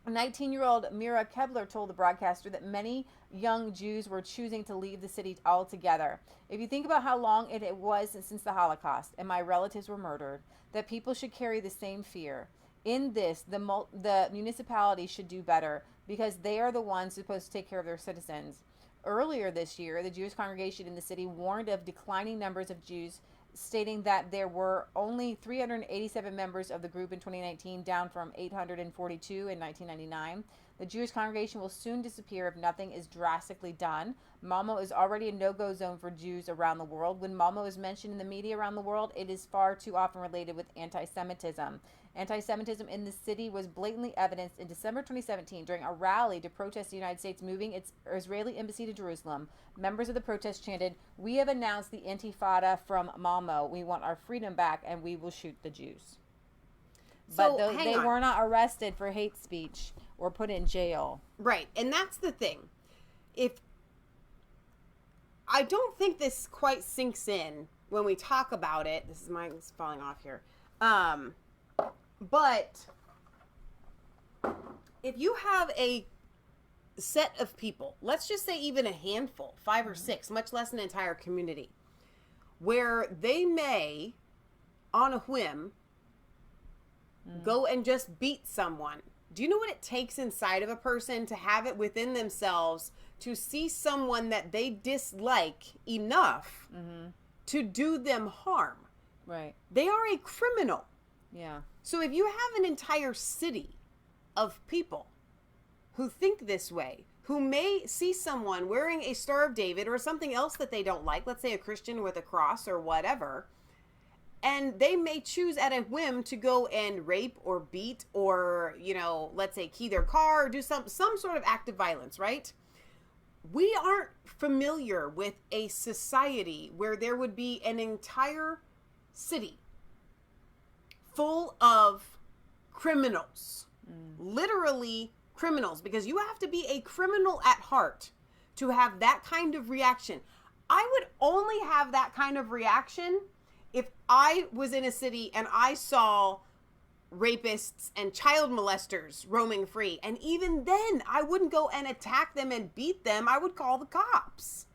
19-year-old Mira Kebler told the broadcaster that many young Jews were choosing to leave the city altogether. If you think about how long it was since the Holocaust and my relatives were murdered, that people should carry the same fear. In this, the municipality should do better, because they are the ones supposed to take care of their citizens. Earlier this year, the Jewish congregation in the city warned of declining numbers of Jews, stating that there were only 387 members of the group in 2019, down from 842 in 1999. The Jewish congregation will soon disappear if nothing is drastically done. Malmö is already a no-go zone for Jews around the world. When Malmö is mentioned in the media around the world, it is far too often related with anti-Semitism. Anti-Semitism in the city was blatantly evidenced in December 2017 during a rally to protest the United States moving its Israeli embassy to Jerusalem. Members of the protest chanted, "We have announced the Intifada from Malmö. We want our freedom back, and we will shoot the Jews." But they were not arrested for hate speech or put in jail. Right, and that's the thing. I don't think this quite sinks in when we talk about it. This is falling off here. But if you have a set of people, let's just say even a handful, 5 or 6, much less an entire community, where they may, on a whim, go and just beat someone. Do you know what it takes inside of a person to have it within themselves to see someone that they dislike enough to do them harm? Right. They are a criminal. Yeah. So if you have an entire city of people who think this way, who may see someone wearing a Star of David or something else that they don't like, let's say a Christian with a cross or whatever, and they may choose at a whim to go and rape or beat or, you know, let's say key their car or do some sort of act of violence, right? We aren't familiar with a society where there would be an entire city full of criminals, literally criminals, because you have to be a criminal at heart to have that kind of reaction. I would only have that kind of reaction if I was in a city and I saw rapists and child molesters roaming free. And even then, I wouldn't go and attack them and beat them. I would call the cops.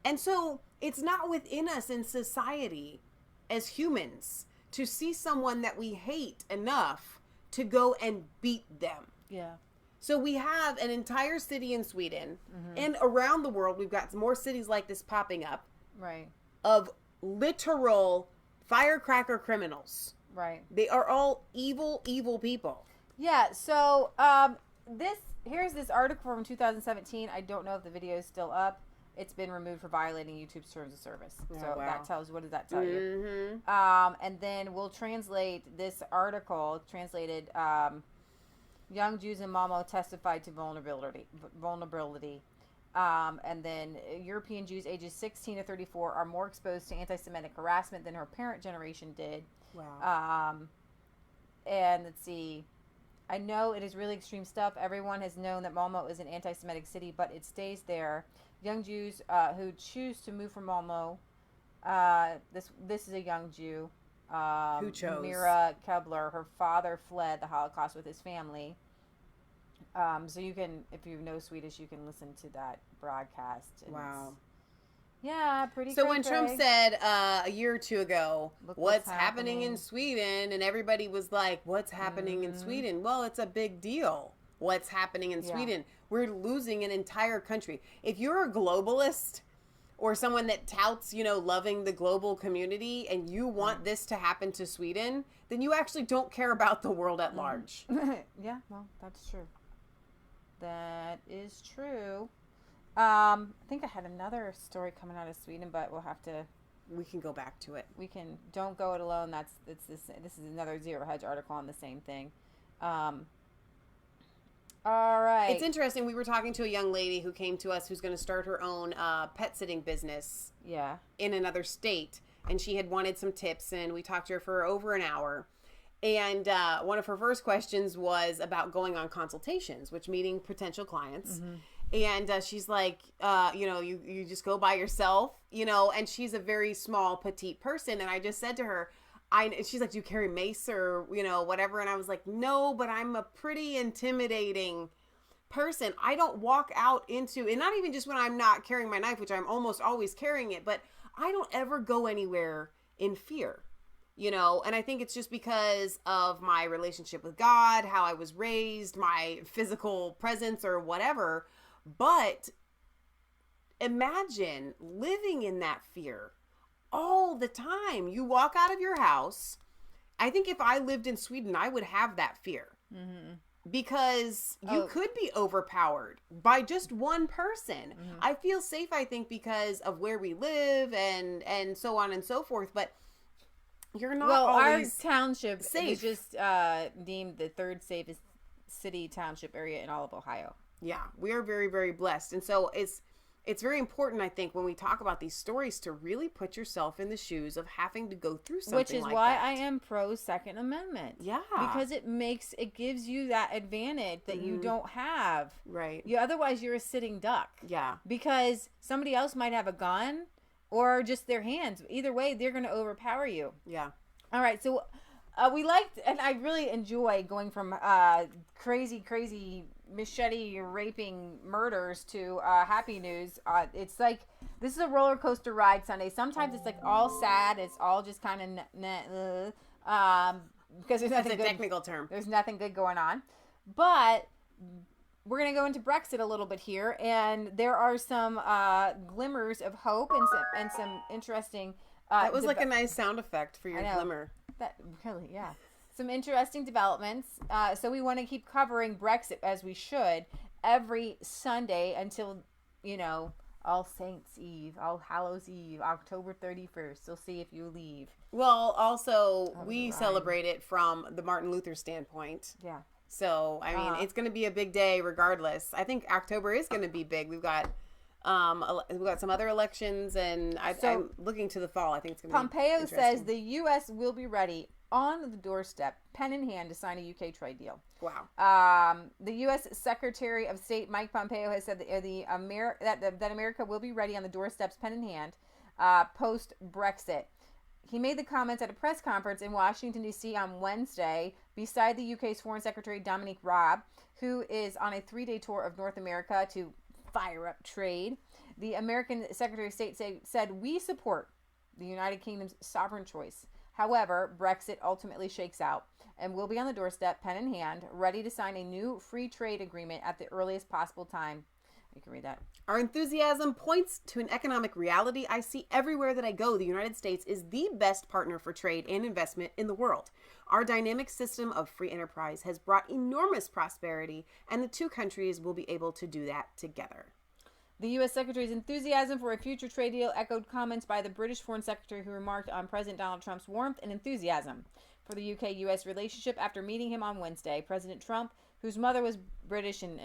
And so it's not within us in society as humans to see someone that we hate enough to go and beat them. Yeah. So we have an entire city in Sweden and around the world, we've got more cities like this popping up. Right. Of literal firecracker criminals. Right. They are all evil, evil people. Yeah. So here's this article from 2017. I don't know if the video is still up. It's been removed for violating YouTube's terms of service. Oh, So wow. that tells, what does that tell Mm-hmm. you? And then we'll translate this article, translated, young Jews in Malmo testified to vulnerability. And then European Jews ages 16 to 34 are more exposed to anti-Semitic harassment than her parent generation did. Wow. And let's see. I know it is really extreme stuff. Everyone has known that Malmo is an anti-Semitic city, but it stays there. Young Jews who choose to move from Malmo. This is a young Jew. Who chose? Mira Kebler. Her father fled the Holocaust with his family. So you can, if you know Swedish, you can listen to that broadcast. And Wow. Yeah, pretty. So when cray-cray. Trump said a year or two ago, Look what's happening in Sweden? And everybody was like, what's happening in Sweden? Well, it's a big deal. What's happening in Sweden? We're losing an entire country. If you're a globalist or someone that touts, you know, loving the global community and you want this to happen to Sweden, then you actually don't care about the world at large. Yeah, well, that's true. That is true. I think I had another story coming out of Sweden, but we'll have to. We can go back to it. We can. Don't go it alone. This is another Zero Hedge article on the same thing. All right. It's interesting. We were talking to a young lady who came to us who's going to start her own pet sitting business. Yeah. In another state, and she had wanted some tips, and we talked to her for over an hour. And one of her first questions was about going on consultations, which meeting potential clients. And she's like, you know, you just go by yourself, you know, and she's a very small, petite person. And I just said to her, she's like, do you carry mace or, you know, whatever? And I was like, no, but I'm a pretty intimidating person. I don't walk out into, and not even just when I'm not carrying my knife, which I'm almost always carrying it, but I don't ever go anywhere in fear. You know, and I think it's just because of my relationship with God, how I was raised, my physical presence or whatever. But imagine living in that fear all the time. You walk out of your house. I think if I lived in Sweden, I would have that fear. Because you could be overpowered by just one person. I feel safe, I think, because of where we live and so on and so forth. But you're not always our township safe. was just deemed the third safest city township area in all of Ohio. Yeah, we are very, very blessed. And so it's very important, I think, when we talk about these stories to really put yourself in the shoes of having to go through something like that. Which is why I am pro Second Amendment. Yeah. Because it gives you that advantage that you don't have. Right. Otherwise, you're a sitting duck. Yeah. Because somebody else might have a gun or just their hands. Either way, they're going to overpower you. Yeah. All right. So We liked, and I really enjoy going from crazy machete raping murders to happy news. It's like this is a roller coaster ride Sunday. Sometimes it's like all sad. It's all just kind of because there's nothing That's a good. technical term. There's nothing good going on, but we're going to go into Brexit a little bit here, and there are some glimmers of hope and some interesting. That was like a nice sound effect for your glimmer. That really, yeah. Some interesting developments. So we want to keep covering Brexit as we should every Sunday until, All Saints Eve, All Hallows Eve, October 31st. We'll see if you leave. Well, also, we celebrate it from the Martin Luther standpoint. Yeah. So, I mean, it's going to be a big day regardless. I think October is going to be big. We've got some other elections, and I'm looking to the fall. I think it's going to be Pompeo says the U.S. will be ready on the doorstep, pen in hand, to sign a UK trade deal. Wow. The U.S. Secretary of State Mike Pompeo has said that America will be ready on the doorsteps, pen in hand, post-Brexit. He made the comments at a press conference in Washington, D.C. on Wednesday beside the UK's Foreign Secretary Dominic Raab, who is on a 3-day tour of North America to fire up trade. The American Secretary of State said, "We support the United Kingdom's sovereign choice. However, Brexit ultimately shakes out and will be on the doorstep, pen in hand, ready to sign a new free trade agreement at the earliest possible time." You can read that. Our enthusiasm points to an economic reality I see everywhere that I go. The United States is the best partner for trade and investment in the world. Our dynamic system of free enterprise has brought enormous prosperity, and the two countries will be able to do that together. The U.S. Secretary's enthusiasm for a future trade deal echoed comments by the British Foreign Secretary, who remarked on President Donald Trump's warmth and enthusiasm for the UK-U.S. relationship after meeting him on Wednesday. President Trump, whose mother was British, and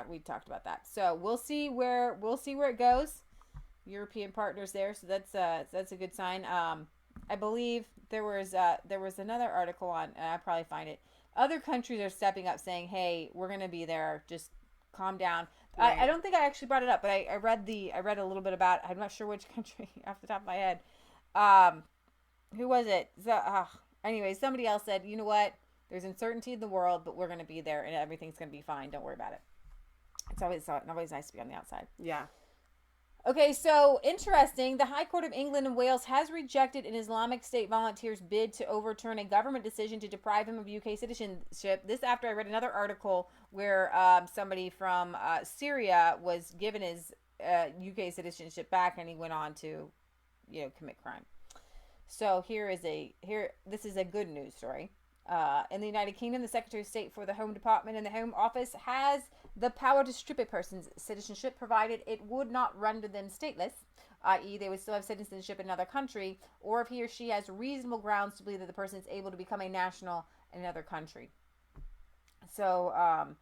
we talked about that. So we'll see where it goes. European partners there, so that's a good sign. I believe there was another article on, and I'll probably find it. Other countries are stepping up, saying, "Hey, we're going to be there. Just calm down." Right. I don't think I actually brought it up, but I read a little bit about. I'm not sure which country off the top of my head. Who was it? Anyway, somebody else said, "You know what? There's uncertainty in the world, but we're going to be there, and everything's going to be fine. Don't worry about it." It's always nice to be on the outside. Yeah. Okay, so interesting. The High Court of England and Wales has rejected an Islamic State volunteer's bid to overturn a government decision to deprive him of UK citizenship. This after I read another article where somebody from Syria was given his UK citizenship back, and he went on to, commit crime. So this is a good news story. In the United Kingdom, the Secretary of State for the Home Department and the Home Office has the power to strip a person's citizenship, provided it would not render them stateless, i.e. they would still have citizenship in another country, or if he or she has reasonable grounds to believe that the person is able to become a national in another country. So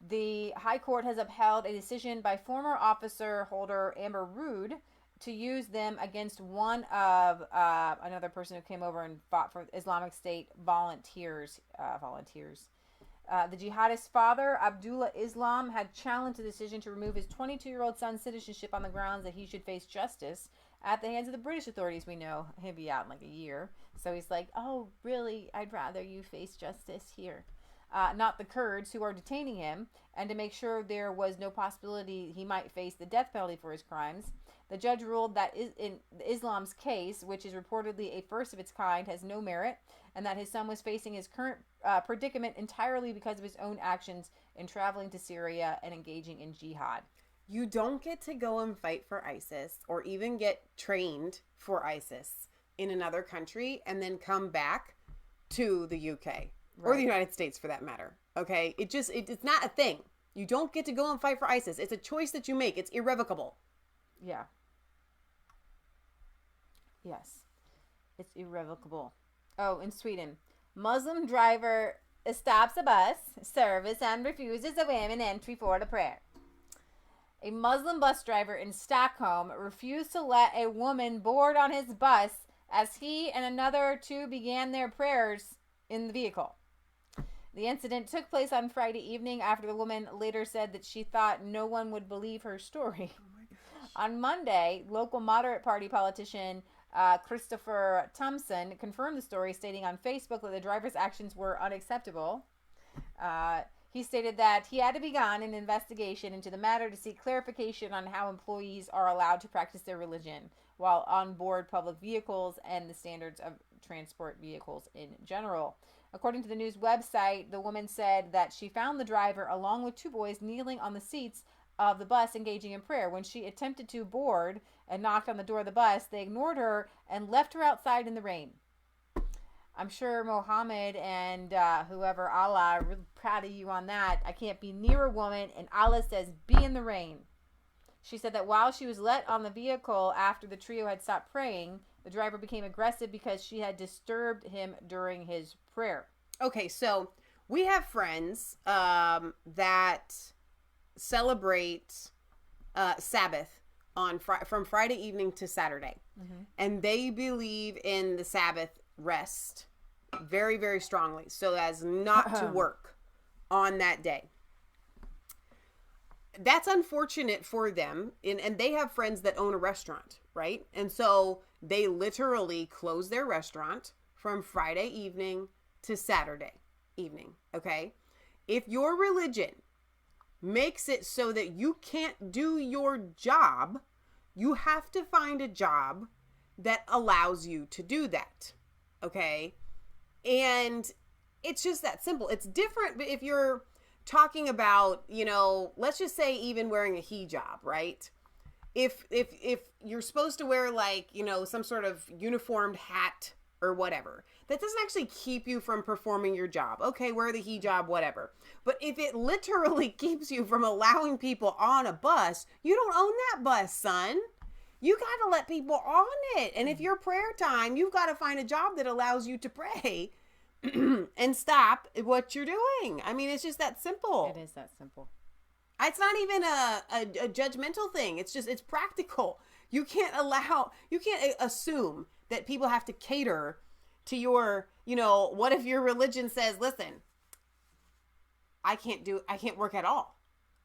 the High Court has upheld a decision by former officer holder Amber Rood to use them against one of another person who came over and fought for Islamic State volunteers. The jihadist's father, Abdullah Islam, had challenged the decision to remove his 22-year-old son's citizenship on the grounds that he should face justice at the hands of the British authorities. We know he'll be out in like a year. So he's like, "Oh, really? I'd rather you face justice here." Not the Kurds who are detaining him, and to make sure there was no possibility he might face the death penalty for his crimes. The judge ruled that in Islam's case, which is reportedly a first of its kind, has no merit, and that his son was facing his current predicament entirely because of his own actions in traveling to Syria and engaging in jihad. You don't get to go and fight for ISIS or even get trained for ISIS in another country and then come back to the UK or the United States for that matter. Okay? It's not a thing. You don't get to go and fight for ISIS. It's a choice that you make. It's irrevocable. Yeah. Yes. It's irrevocable. Oh, in Sweden, Muslim driver stops a bus service and refuses a woman entry for the prayer. A Muslim bus driver in Stockholm refused to let a woman board on his bus as he and another two began their prayers in the vehicle. The incident took place on Friday evening after the woman later said that she thought no one would believe her story. On Monday, local moderate party politician Christopher Thompson confirmed the story, stating on Facebook that the driver's actions were unacceptable. He stated that he had begun an investigation into the matter to seek clarification on how employees are allowed to practice their religion while on board public vehicles and the standards of transport vehicles in general. According to the news website, the woman said that she found the driver along with two boys kneeling on the seats of the bus engaging in prayer. When she attempted to board and knocked on the door of the bus, they ignored her and left her outside in the rain. I'm sure Mohammed and whoever, Allah, are really proud of you on that. I can't be near a woman, and Allah says, be in the rain. She said that while she was let on the vehicle after the trio had stopped praying, the driver became aggressive because she had disturbed him during his prayer. Okay, so we have friends that celebrate Sabbath on from Friday evening to Saturday. Mm-hmm. And they believe in the Sabbath rest very, very strongly, so as not to work on that day. That's unfortunate for them, and they have friends that own a restaurant, right? And so they literally close their restaurant from Friday evening to Saturday evening, okay? If your religion makes it so that you can't do your job, you have to find a job that allows you to do that, okay? And it's just that simple. It's different if you're talking about, you know, let's just say even wearing a hijab, right? If you're supposed to wear, like, you know, some sort of uniformed hat or whatever, that doesn't actually keep you from performing your job. Okay, wear the hijab, whatever. But if it literally keeps you from allowing people on a bus, you don't own that bus, son. You got to let people on it. And if your prayer time, you've got to find a job that allows you to pray and stop what you're doing. I mean, it's just that simple. It is that simple. It's not even a judgmental thing. It's just, it's practical. You can't assume that people have to cater to your, you know, what if your religion says, listen, I can't work at all.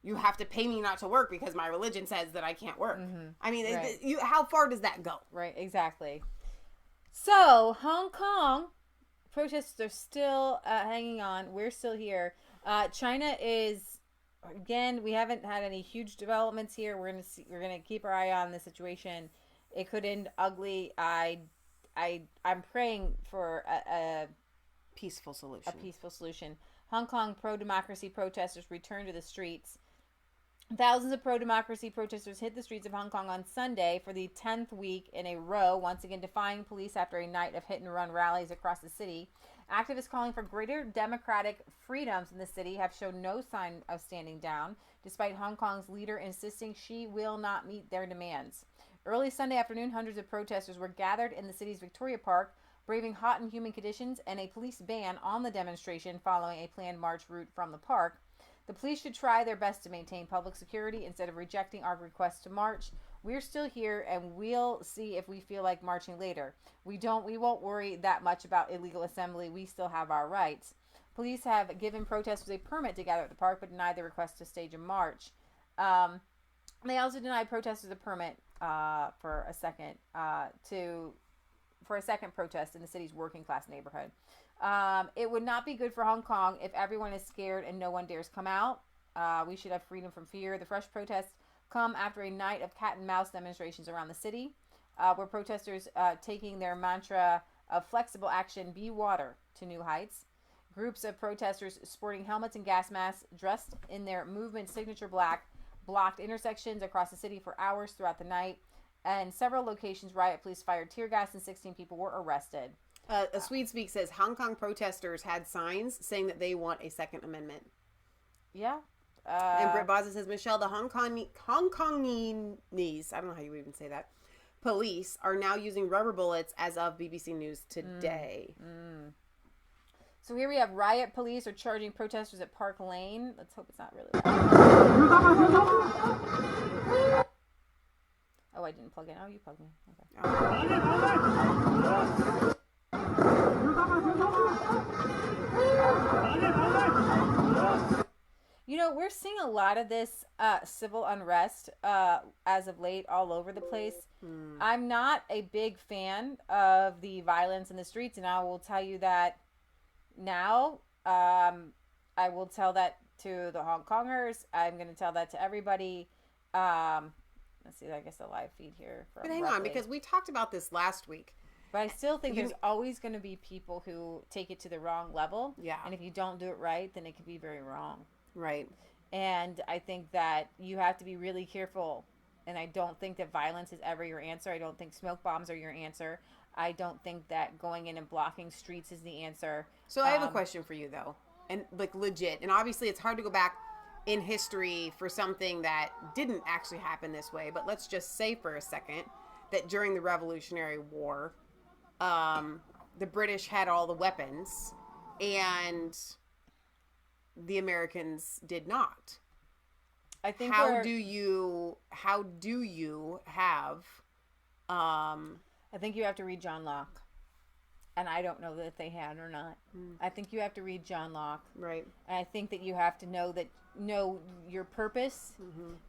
You have to pay me not to work because my religion says that I can't work. Mm-hmm. I mean, right. How far does that go? Right, exactly. So, Hong Kong protests are still hanging on. We're still here. China is, again, we haven't had any huge developments here. We're gonna keep our eye on the situation. It could end ugly. I'm praying for a peaceful solution. Hong Kong pro-democracy protesters return to the streets. Thousands of pro-democracy protesters hit the streets of Hong Kong on Sunday for the 10th week in a row, once again defying police after a night of hit-and-run rallies across the city. Activists calling for greater democratic freedoms in the city have shown no sign of standing down, despite Hong Kong's leader insisting she will not meet their demands. Early Sunday afternoon, hundreds of protesters were gathered in the city's Victoria Park, braving hot and humid conditions and a police ban on the demonstration following a planned march route from the park. The police should try their best to maintain public security instead of rejecting our request to march. We're still here, and we'll see if we feel like marching later. We won't worry that much about illegal assembly. We still have our rights. Police have given protesters a permit to gather at the park, but denied the request to stage a march. They also denied protesters a permit for a second protest in the city's working class neighborhood. It would not be good for Hong Kong if everyone is scared and no one dares come out. We should have freedom from fear. The fresh protests come after a night of cat and mouse demonstrations around the city, where protesters taking their mantra of flexible action, be water, to new heights. Groups of protesters sporting helmets and gas masks, dressed in their movement signature black, blocked intersections across the city for hours throughout the night. And several locations, riot police fired tear gas and 16 people were arrested. A Swede Speak says Hong Kong protesters had signs saying that they want a Second Amendment. Yeah. And Britt Baza says, Michelle, the Hong Kongese, I don't know how you even say that, police are now using rubber bullets as of BBC News today. So here we have riot police are charging protesters at Park Lane. Let's hope it's not really that. Oh, I didn't plug in. Oh, you plugged in. Okay. You know, we're seeing a lot of this civil unrest as of late all over the place. I'm not a big fan of the violence in the streets, and I will tell you that now. I will tell that to the Hong Kongers. I'm going to tell that to everybody. Let's see, I guess the live feed here. But hang on, because we talked about this last week. But I still think there's always going to be people who take it to the wrong level. Yeah. And if you don't do it right, then it can be very wrong. Right. And I think that you have to be really careful. And I don't think that violence is ever your answer. I don't think smoke bombs are your answer. I don't think that going in and blocking streets is the answer. So I have a question for you, though. And, like, legit. And obviously it's hard to go back in history for something that didn't actually happen this way. But let's just say for a second that during the Revolutionary War, the British had all the weapons and the Americans did not. I think how do you have I think you have to read John Locke. And I don't know that they had or not. I think you have to read John Locke. Right. And I think that you have to know your purpose,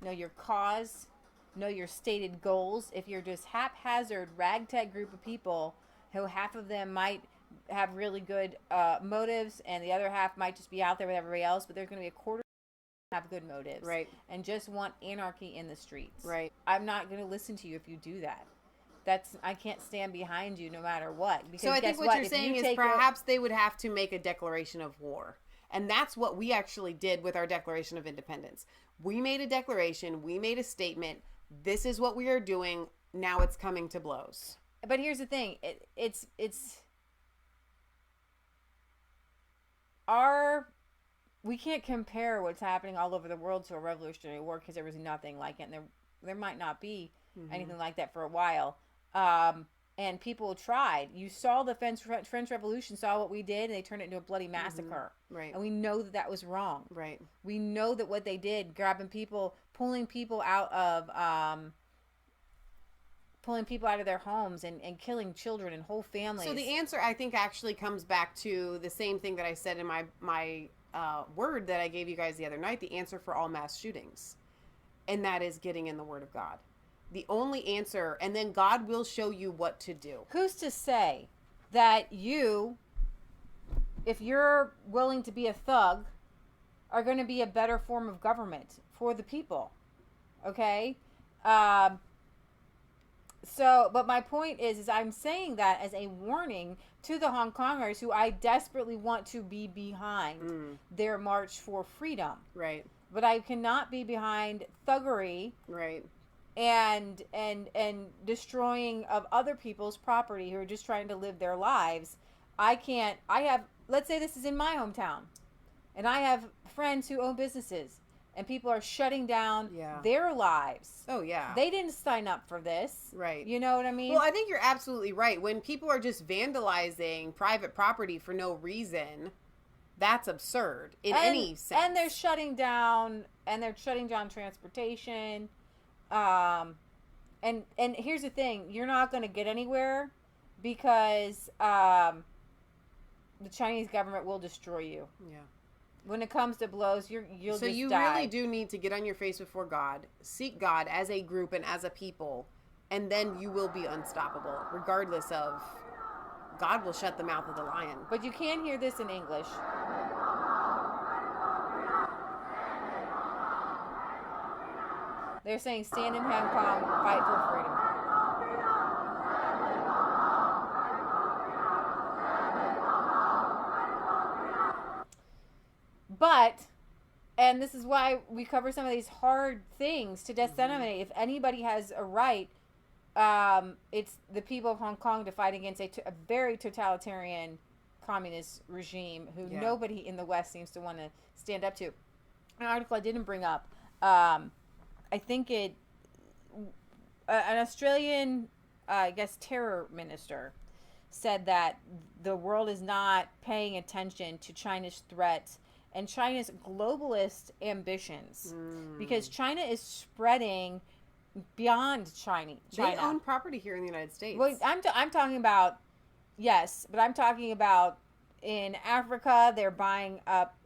know your cause, know your stated goals. If you're just haphazard, ragtag group of people who half of them might have really good motives and the other half might just be out there with everybody else, but there's going to be a quarter have good motives. Right. And just want anarchy in the streets. Right. I'm not going to listen to you if you do that. I can't stand behind you no matter what. Because so I think what you're saying is perhaps they would have to make a declaration of war. And that's what we actually did with our Declaration of Independence. We made a declaration. We made a statement. This is what we are doing. Now it's coming to blows. But here's the thing. We can't compare what's happening all over the world to a Revolutionary War because there was nothing like it. And there might not be anything like that for a while. And people tried. You saw the French Revolution, saw what we did, and they turned it into a bloody massacre. Right. And we know that was wrong. Right. We know that what they did, grabbing people, pulling people out of their homes and killing children and whole families. So the answer, I think, actually comes back to the same thing that I said in my word that I gave you guys the other night, the answer for all mass shootings. And that is getting in the Word of God. The only answer, and then God will show you what to do. Who's to say that you, if you're willing to be a thug, are going to be a better form of government for the people? Okay? But my point is I'm saying that as a warning to the Hong Kongers who I desperately want to be behind their march for freedom. Right. But I cannot be behind thuggery. Right. And destroying of other people's property who are just trying to live their lives. Let's say this is in my hometown, and I have friends who own businesses, and people are shutting down their lives. Oh, yeah. They didn't sign up for this. Right. You know what I mean? Well, I think you're absolutely right. When people are just vandalizing private property for no reason, that's absurd in any sense. And they're shutting down transportation. And here's the thing, you're not going to get anywhere because the Chinese government will destroy you. Yeah. When it comes to blows, you'll just die. So you really do need to get on your face before God, seek God as a group and as a people, and then you will be unstoppable, regardless of God will shut the mouth of the lion. But you can hear this in English. They're saying, stand in Hong Kong, fight for freedom. But, and this is why we cover some of these hard things to disseminate. If anybody has a right, it's the people of Hong Kong to fight against a very totalitarian communist regime who nobody in the West seems to want to stand up to. An article I didn't bring up, I think an Australian, terror minister said that the world is not paying attention to China's threats and China's globalist ambitions because China is spreading beyond China. They own property here in the United States. Well, I'm talking about, yes, but I'm talking about In Africa, they're buying up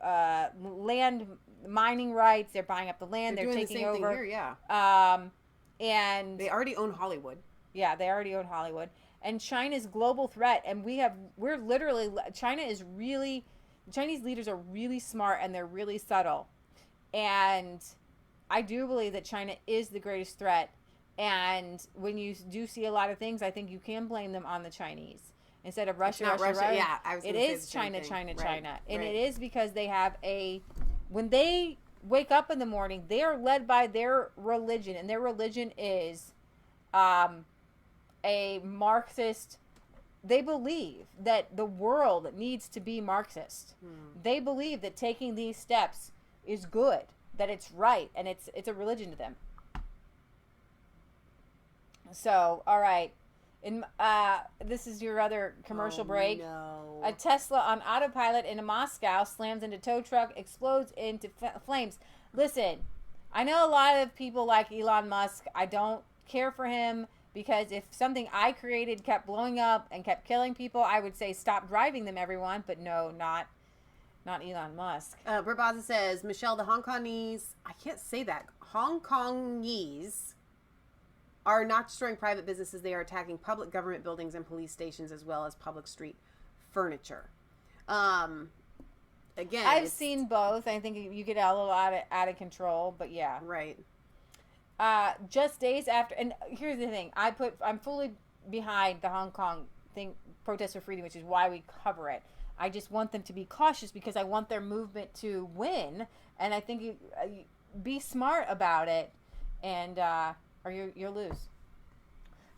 land mining rights. They're buying up the land. They're doing taking the same over. thing here, yeah. And They already own Hollywood. yeah, they already own Hollywood. And China's global threat, and Chinese leaders are really smart and they're really subtle. And I do believe that China is the greatest threat. And when you do see a lot of things, I think you can blame them on the Chinese. Instead of Russia, Yeah, I was it gonna say is the same China, thing. China, Right, China. And right. it is because they have when they wake up in the morning, they are led by their religion. And their religion is a Marxist. They believe that the world needs to be Marxist. They believe that taking these steps is good, that it's right, and it's a religion to them. So, all right. This is your other commercial break. No. A Tesla on autopilot in Moscow slams into tow truck, explodes into flames. Listen, I know a lot of people like Elon Musk. I don't care for him because if something I created kept blowing up and kept killing people, I would say stop driving them, everyone. But no, not Elon Musk. Burbaza says, Michelle, the Hongkongese, I can't say that, Hongkongese are not destroying private businesses. They are attacking public government buildings and police stations as well as public street furniture. Again, I've seen both. I think you get a little out of control, but yeah. Right. Just days after, and here's the thing: I'm fully behind the Hong Kong thing, protest for freedom, which is why we cover it. I just want them to be cautious because I want their movement to win, and I think you be smart about it, and or you'll lose.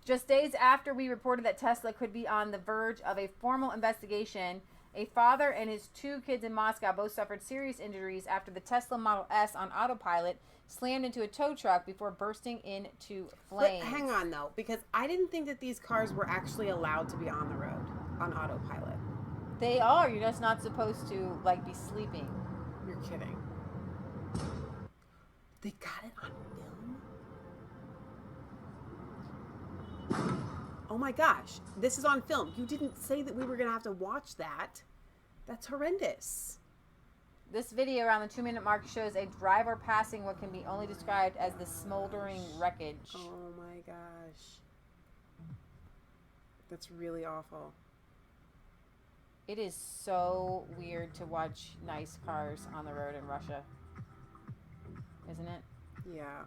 Just days after we reported that Tesla could be on the verge of a formal investigation, a father and his 2 kids in Moscow both suffered serious injuries after the Tesla Model S on autopilot slammed into a tow truck before bursting into flames. But hang on, though, because I didn't think that these cars were actually allowed to be on the road on autopilot. They are. You're just not supposed to, be sleeping. You're kidding. They got it on film? Oh my gosh. This is on film. You didn't say that we were going to have to watch that. That's horrendous. This video around the 2-minute mark shows a driver passing what can be only described as the smoldering wreckage. Oh my gosh. That's really awful. It is so weird to watch nice cars on the road in Russia. Isn't it? Yeah.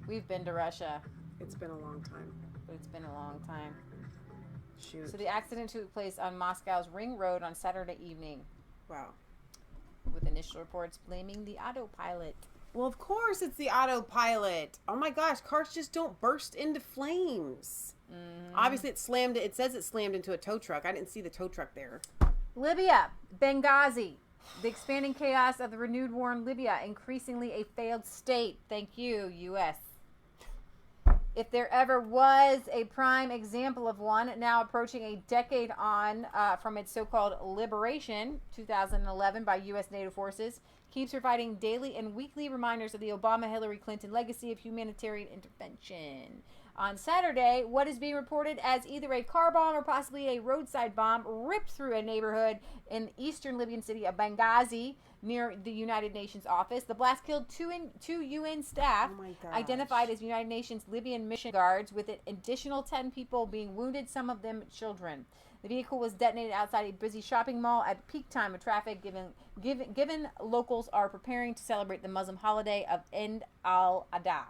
We've been to Russia. It's been a long time. But it's been a long time. Shoot. So the accident took place on Moscow's Ring Road on Saturday evening. Wow. With initial reports blaming the autopilot. Well, of course it's the autopilot. Oh my gosh, cars just don't burst into flames. Mm-hmm. Obviously it says it slammed into a tow truck. I didn't see the tow truck there. Libya, Benghazi. The expanding chaos of the renewed war in Libya, increasingly a failed state. Thank you, U.S. If there ever was a prime example of one, now approaching a decade on from its so-called liberation, 2011, by U.S. NATO forces, keeps providing daily and weekly reminders of the Obama-Hillary Clinton legacy of humanitarian intervention. On Saturday, what is being reported as either a car bomb or possibly a roadside bomb ripped through a neighborhood in eastern Libyan city of Benghazi near the United Nations office. The blast killed two UN staff, identified as United Nations Libyan mission guards, with an additional 10 people being wounded, some of them children. The vehicle was detonated outside a busy shopping mall at peak time of traffic, given locals are preparing to celebrate the Muslim holiday of Eid al-Adha.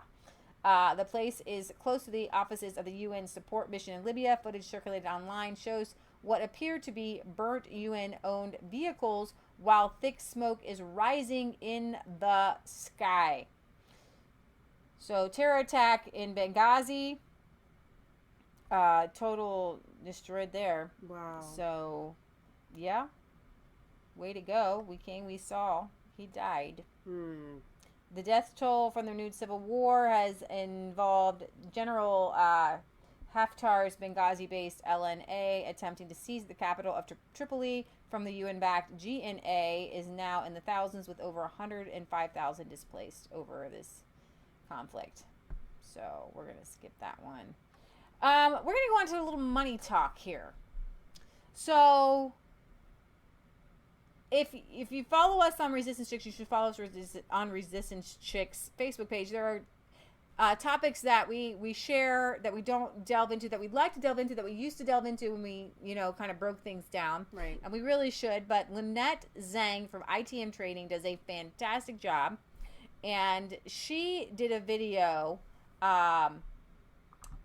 The place is close to the offices of the UN support mission in Libya. Footage circulated online shows what appear to be burnt UN-owned vehicles while thick smoke is rising in the sky. So, terror attack in Benghazi. Total destroyed there. Wow. So, yeah. Way to go. We came, we saw. He died. The death toll from the renewed civil war has involved General Haftar's Benghazi-based LNA attempting to seize the capital of Tripoli from the UN-backed GNA is now in the thousands, with over 105,000 displaced over this conflict. So we're going to skip that one. We're going to go on to a little money talk here. So if you follow us on Resistance Chicks, you should follow us on Resistance Chicks Facebook page. There are topics that we share that we don't delve into, that we'd like to delve into, that we used to delve into when we, kind of broke things down. Right. And we really should. But Lynette Zhang from ITM Trading does a fantastic job. And she did a video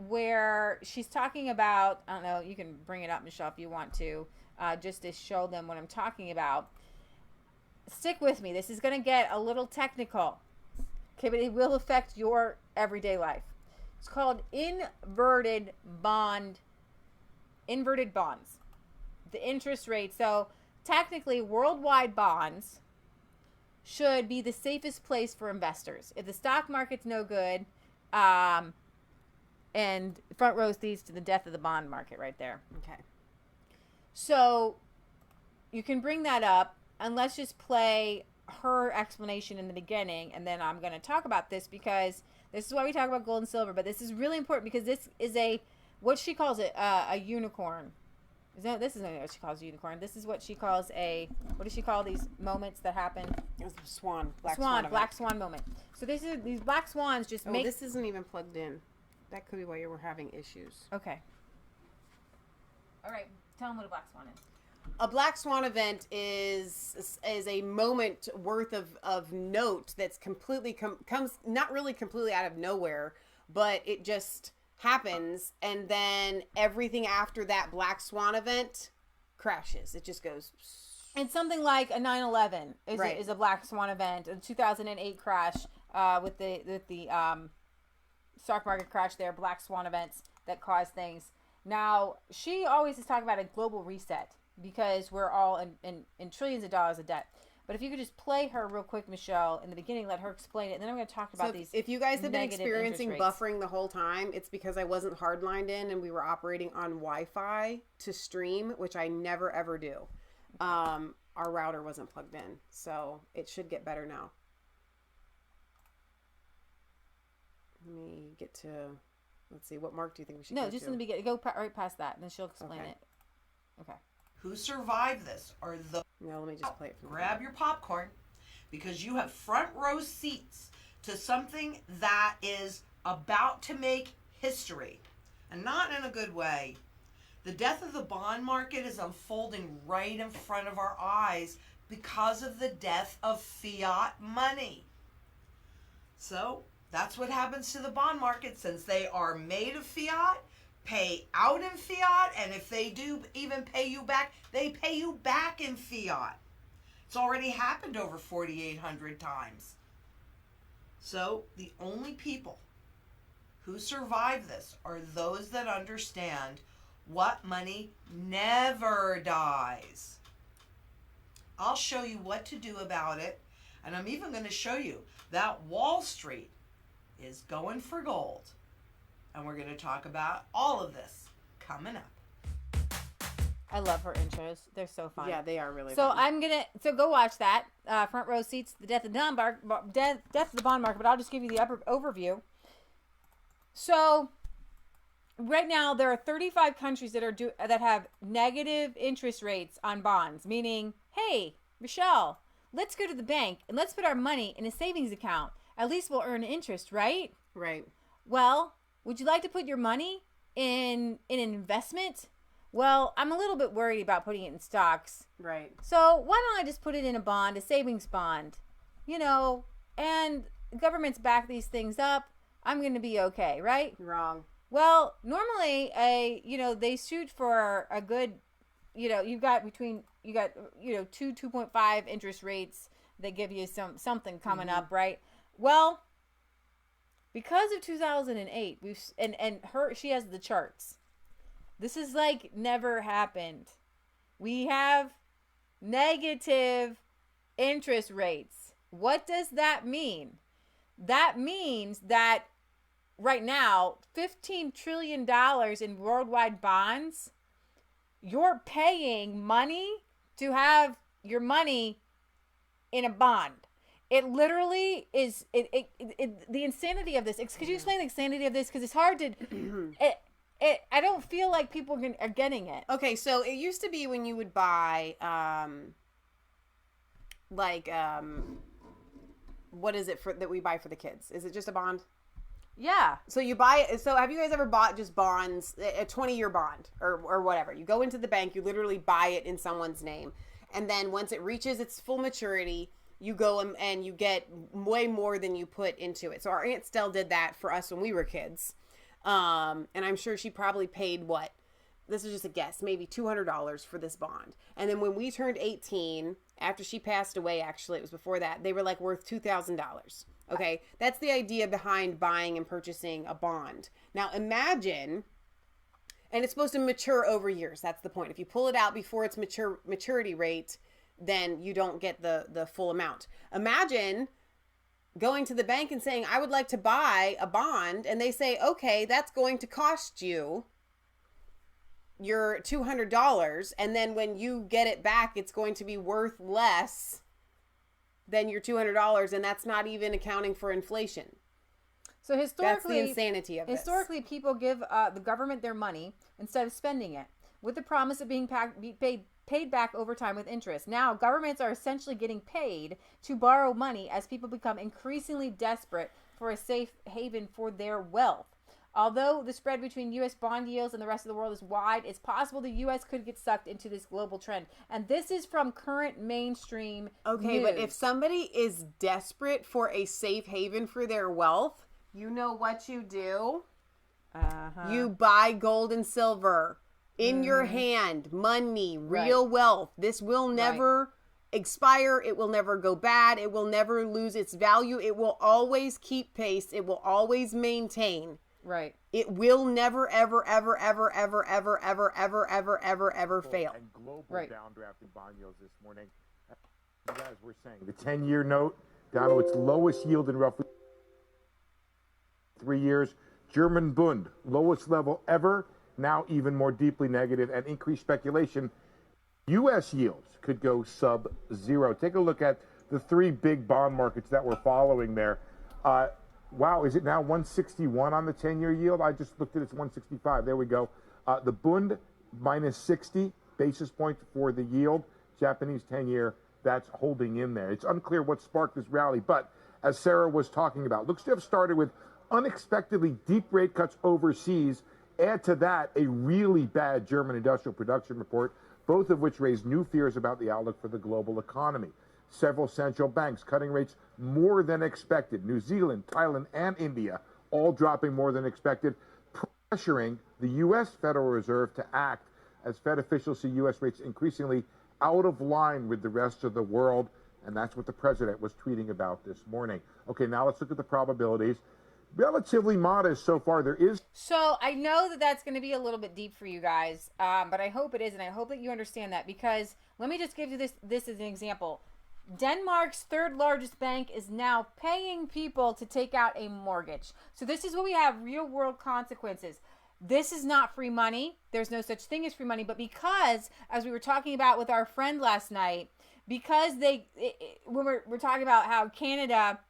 where she's talking about, I don't know, you can bring it up, Michelle, if you want to, just to show them what I'm talking about. Stick with me. This is going to get a little technical. Okay, but it will affect your everyday life. It's called inverted bonds. The interest rate. So technically, worldwide bonds should be the safest place for investors. If the stock market's no good, and front row seats to the death of the bond market right there. Okay. So you can bring that up, and let's just play her explanation in the beginning, and then I'm going to talk about this, because this is why we talk about gold and silver, but this is really important because this is what she calls it, a unicorn. This isn't what she calls a unicorn. This is what she calls what does she call these moments that happen? It was a swan. Black swan moment. So these black swans just make... this isn't even plugged in. That could be why you were having issues. Okay. All right. Tell them what a black swan is. A black swan event is a moment worth of note that's completely comes not really completely out of nowhere, but it just happens, and then everything after that black swan event crashes. It just goes. And something like a 9/11 Right. is a black swan event. A 2008 crash with the stock market crash there, black swan events that cause things. Now, she always is talking about a global reset because we're all in trillions of dollars of debt. But if you could just play her real quick, Michelle, in the beginning, let her explain it, and then I'm going to talk about these. If you guys have been negative experiencing interest rates. buffering the whole time, it's because I wasn't hardlined in and we were operating on Wi-Fi to stream, which I never ever do. Our router wasn't plugged in, so it should get better now. Let me get to. Let's see. What mark do you think we should? No, go just to? in the beginning. Go right past that, and then she'll explain Okay. it. Okay. Who survived this are the... No, let me just play it from Grab your popcorn, because you have front row seats to something that is about to make history, and not in a good way. The death of the bond market is unfolding right in front of our eyes because of the death of fiat money. So that's what happens to the bond market, since they are made of fiat, pay out in fiat, and if they do even pay you back, they pay you back in fiat. It's already happened over 4,800 times. So the only people who survive this are those that understand what money never dies. I'll show you what to do about it, and I'm even going to show you that Wall Street is going for gold. And we're going to talk about all of this coming up. I love her intros. They're so fun. Yeah, they are really. So fun. So go watch that. Front row seats, the death of the bond market. But I'll just give you the overview. So right now there are 35 countries that have negative interest rates on bonds. Meaning, hey, Michelle, let's go to the bank and let's put our money in a savings account. At least we'll earn interest, right? Right. Well, would you like to put your money in an investment? Well, I'm a little bit worried about putting it in stocks. Right. So why don't I just put it in a bond, a savings bond? And governments back these things up. I'm going to be okay, right? Wrong. Well, normally, they shoot for a good, you got 2.5 interest rates that give you something coming up, right? Well, because of 2008, she has the charts. This is like never happened. We have negative interest rates. What does that mean? That means that right now, $15 trillion in worldwide bonds, you're paying money to have your money in a bond. It literally is the insanity of this. Could you explain the insanity of this? Because it's hard to. I don't feel like people are getting it. Okay, so it used to be when you would buy like what is it for that we buy for the kids? Is it just a bond? Yeah. So you buy it. So have you guys ever bought just bonds, a 20-year bond or whatever? You go into the bank, you literally buy it in someone's name. And then once it reaches its full maturity, you go and you get way more than you put into it. So our Aunt Stell did that for us when we were kids. And I'm sure she probably paid what? This is just a guess, maybe $200 for this bond. And then when we turned 18, after she passed away, actually, it was before that, they were like worth $2,000. Okay, that's the idea behind buying and purchasing a bond. Now imagine, and it's supposed to mature over years. That's the point. If you pull it out before its maturity rate, then you don't get the full amount. Imagine going to the bank and saying, I would like to buy a bond. And they say, okay, that's going to cost you your $200. And then when you get it back, it's going to be worth less than your $200, and that's not even accounting for inflation. So historically, that's the insanity of historically, people give the government their money instead of spending it, with the promise of being paid back over time with interest. Now, governments are essentially getting paid to borrow money as people become increasingly desperate for a safe haven for their wealth. Although the spread between U.S. bond yields and the rest of the world is wide, it's possible the U.S. could get sucked into this global trend. And this is from current mainstream Okay, news. but if somebody is desperate for a safe haven for their wealth, you know what you do? You buy gold and silver in your hand, money, real wealth. This will never expire. It will never go bad. It will never lose its value. It will always keep pace. It will always maintain. Right. It will never, ever, ever, ever, ever, ever, ever, ever, ever, ever, ever fail. And global downdraft in bond yields this morning. As we're saying, the 10-year note down to its lowest yield in roughly 3 years. German Bund, lowest level ever, now even more deeply negative, and increased speculation. U.S. yields could go sub-zero. Take a look at the three big bond markets that we're following there. Wow, is it now 161 on the 10-year yield? I just looked at it, it's 165. There we go. The Bund, minus 60 basis points for the yield. Japanese 10-year, that's holding in there. It's unclear what sparked this rally, but as Sarah was talking about, looks to have started with unexpectedly deep rate cuts overseas. Add to that a really bad German industrial production report, both of which raised new fears about the outlook for the global economy. Several central banks cutting rates more than expected. New Zealand, Thailand, and India all dropping more than expected, pressuring the U.S. Federal Reserve to act as Fed officials see U.S. rates increasingly out of line with the rest of the world. And that's what the president was tweeting about this morning. Okay, now let's look at the probabilities. Relatively modest so far. There is. So I know that that's going to be a little bit deep for you guys, but I hope it is, and I hope that you understand that, because let me just give you this as an example. Denmark's third largest bank is now paying people to take out a mortgage. So this is what we have, real world consequences. This is not free money. There's no such thing as free money. But because, as we were talking about with our friend last night, because when we're talking about how Canada,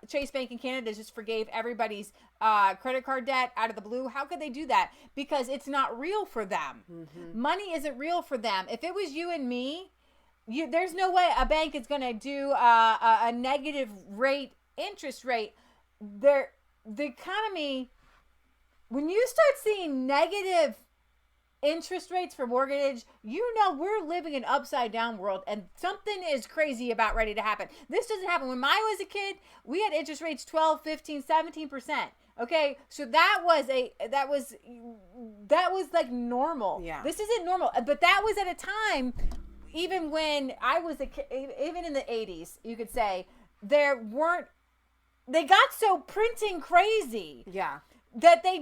Chase Bank in Canada just forgave everybody's credit card debt out of the blue. How could they do that? Because it's not real for them. Mm-hmm. Money isn't real for them. If it was you and me, there's no way a bank is going to do a negative interest rate. The economy, when you start seeing negative interest rates for mortgage, we're living an upside down world, and something is crazy about ready to happen. This doesn't happen. When Maia was a kid, we had interest rates 12, 15, 17%. Okay, so that was like normal. Yeah. This isn't normal, but that was at a time. Even when I was a kid, even in the 80s, you could say, they got so printing crazy. Yeah. That they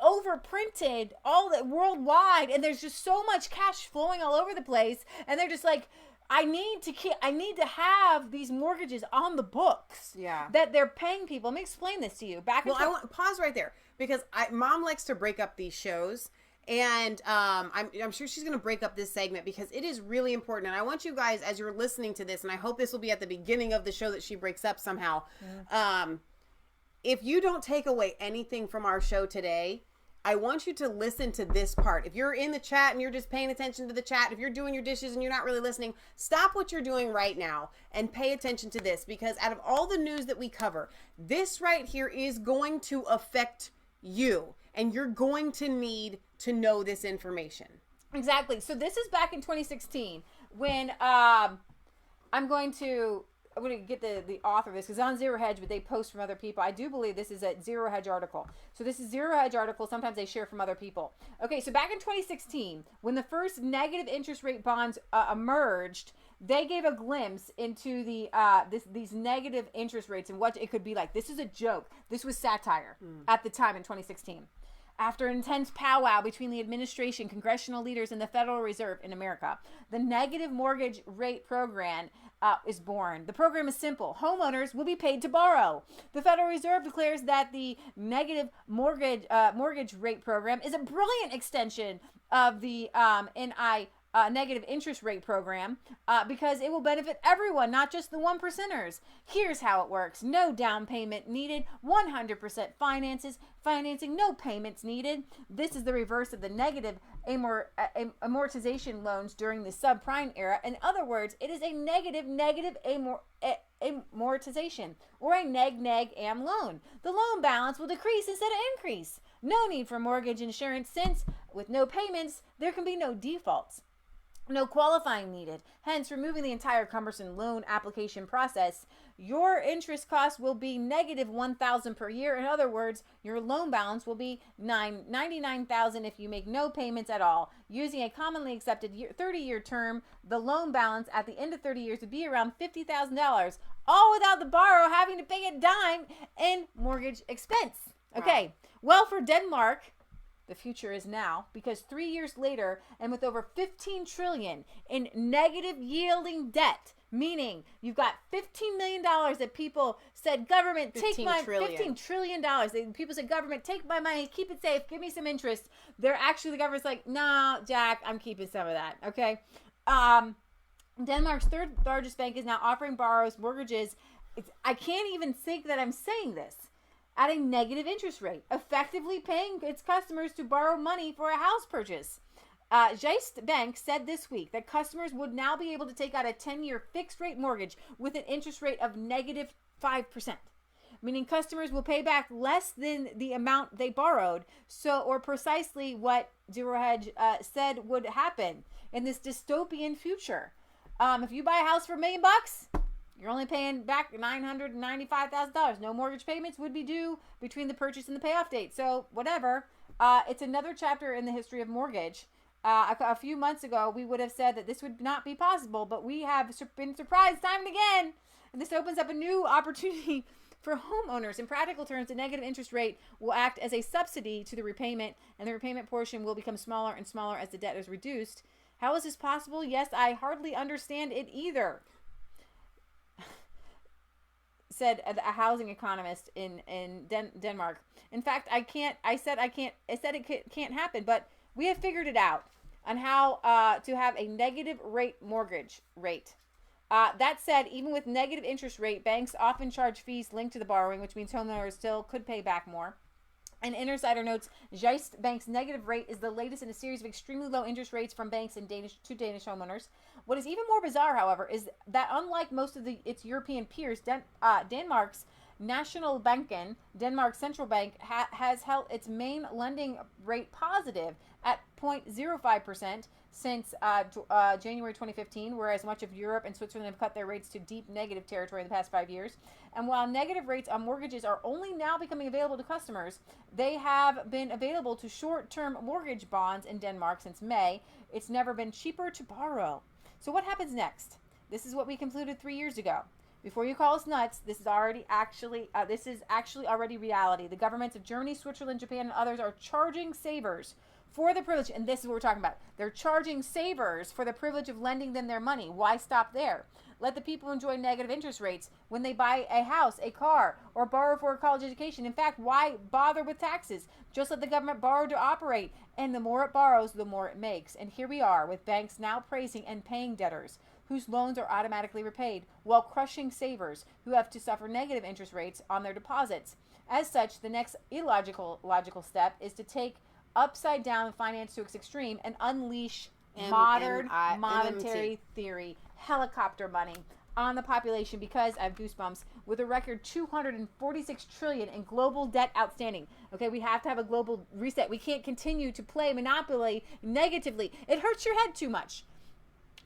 overprinted all that worldwide, and there's just so much cash flowing all over the place, and they're just like, I need to have these mortgages on the books. Yeah. That they're paying people. Let me explain this to you. I want pause right there, because Mom likes to break up these shows. And I'm sure she's going to break up this segment because it is really important. And I want you guys, as you're listening to this, and I hope this will be at the beginning of the show that she breaks up somehow. If you don't take away anything from our show today, I want you to listen to this part. If you're in the chat and you're just paying attention to the chat, if you're doing your dishes and you're not really listening, stop what you're doing right now and pay attention to this, because out of all the news that we cover, this right here is going to affect you, and you're going to need to know this information. Exactly. So this is back in 2016 when I'm going to get the author of this, because on Zero Hedge, but they post from other people. I do believe this is a Zero Hedge article. So this is Zero Hedge article. Sometimes they share from other people. Okay, so back in 2016, when the first negative interest rate bonds emerged, they gave a glimpse into the these negative interest rates and what it could be like. This is a joke. This was satire at the time in 2016. After an intense powwow between the administration, congressional leaders, and the Federal Reserve in America, the negative mortgage rate program is born. The program is simple. Homeowners will be paid to borrow. The Federal Reserve declares that the negative mortgage rate program is a brilliant extension of the negative interest rate program because it will benefit everyone, not just the 1%ers. Here's how it works. No down payment needed. 100% financing. No payments needed. This is the reverse of the negative amortization loans during the subprime era. In other words, it is a negative amortization, or a neg-am loan. The loan balance will decrease instead of increase. No need for mortgage insurance, since with no payments, there can be no defaults. No qualifying needed. Hence, removing the entire cumbersome loan application process, your interest cost will be negative $1,000 per year. In other words, your loan balance will be $99,000 if you make no payments at all. Using a commonly accepted 30-year term, the loan balance at the end of 30 years would be around $50,000, all without the borrower having to pay a dime in mortgage expense. Okay, wow. Well, for Denmark, the future is now, because 3 years later, and with over $15 trillion in negative yielding debt, meaning you've got $15 million that people said, government, take my $15 trillion. People said, government, take my money, keep it safe, give me some interest. They're actually, the government's like, no, Jack, I'm keeping some of that. Okay. Denmark's third largest bank is now offering borrowers mortgages. I can't even think that I'm saying this. At a negative interest rate, effectively paying its customers to borrow money for a house purchase. Jyske Bank said this week that customers would now be able to take out a 10-year fixed-rate mortgage with an interest rate of negative 5%, meaning customers will pay back less than the amount they borrowed, or precisely what Zero Hedge said would happen in this dystopian future. If you buy a house for $1 million, you're only paying back $995,000. No mortgage payments would be due between the purchase and the payoff date. So whatever. It's another chapter in the history of mortgage. A few months ago, we would have said that this would not be possible, but we have been surprised time and again. And this opens up a new opportunity for homeowners. In practical terms, the negative interest rate will act as a subsidy to the repayment, and the repayment portion will become smaller and smaller as the debt is reduced. How is this possible? Yes, I hardly understand it either, said a housing economist in Denmark. In fact, I said it can't happen, but we have figured it out on how to have a negative rate mortgage rate. That said, even with negative interest rate, banks often charge fees linked to the borrowing, which means homeowners still could pay back more. And Insider notes, Jyske Bank's negative rate is the latest in a series of extremely low interest rates from banks and Danish homeowners. What is even more bizarre, however, is that unlike most of its European peers, Denmark's National Banken, Denmark's central bank, has held its main lending rate positive at 0.05% since January 2015, whereas much of Europe and Switzerland have cut their rates to deep negative territory in the past 5 years. And while negative rates on mortgages are only now becoming available to customers, they have been available to short-term mortgage bonds in Denmark since May. It's never been cheaper to borrow. So what happens next? This is what we concluded 3 years ago. Before you call us nuts, this is actually already reality. The governments of Germany, Switzerland, Japan, and others are charging savers for the privilege, and this is what we're talking about. They're charging savers for the privilege of lending them their money. Why stop there? Let the people enjoy negative interest rates when they buy a house, a car, or borrow for a college education. In fact, why bother with taxes? Just let the government borrow to operate, and the more it borrows, the more it makes. And here we are with banks now praising and paying debtors whose loans are automatically repaid, while crushing savers who have to suffer negative interest rates on their deposits. As such, the next logical step is to take upside down finance to its extreme and unleash M- modern M- I- monetary MMT. theory, helicopter money on the population because I have goosebumps with a record 246 trillion in global debt outstanding. Okay, we have to have a global reset. We can't continue to play Monopoly negatively. It hurts your head too much.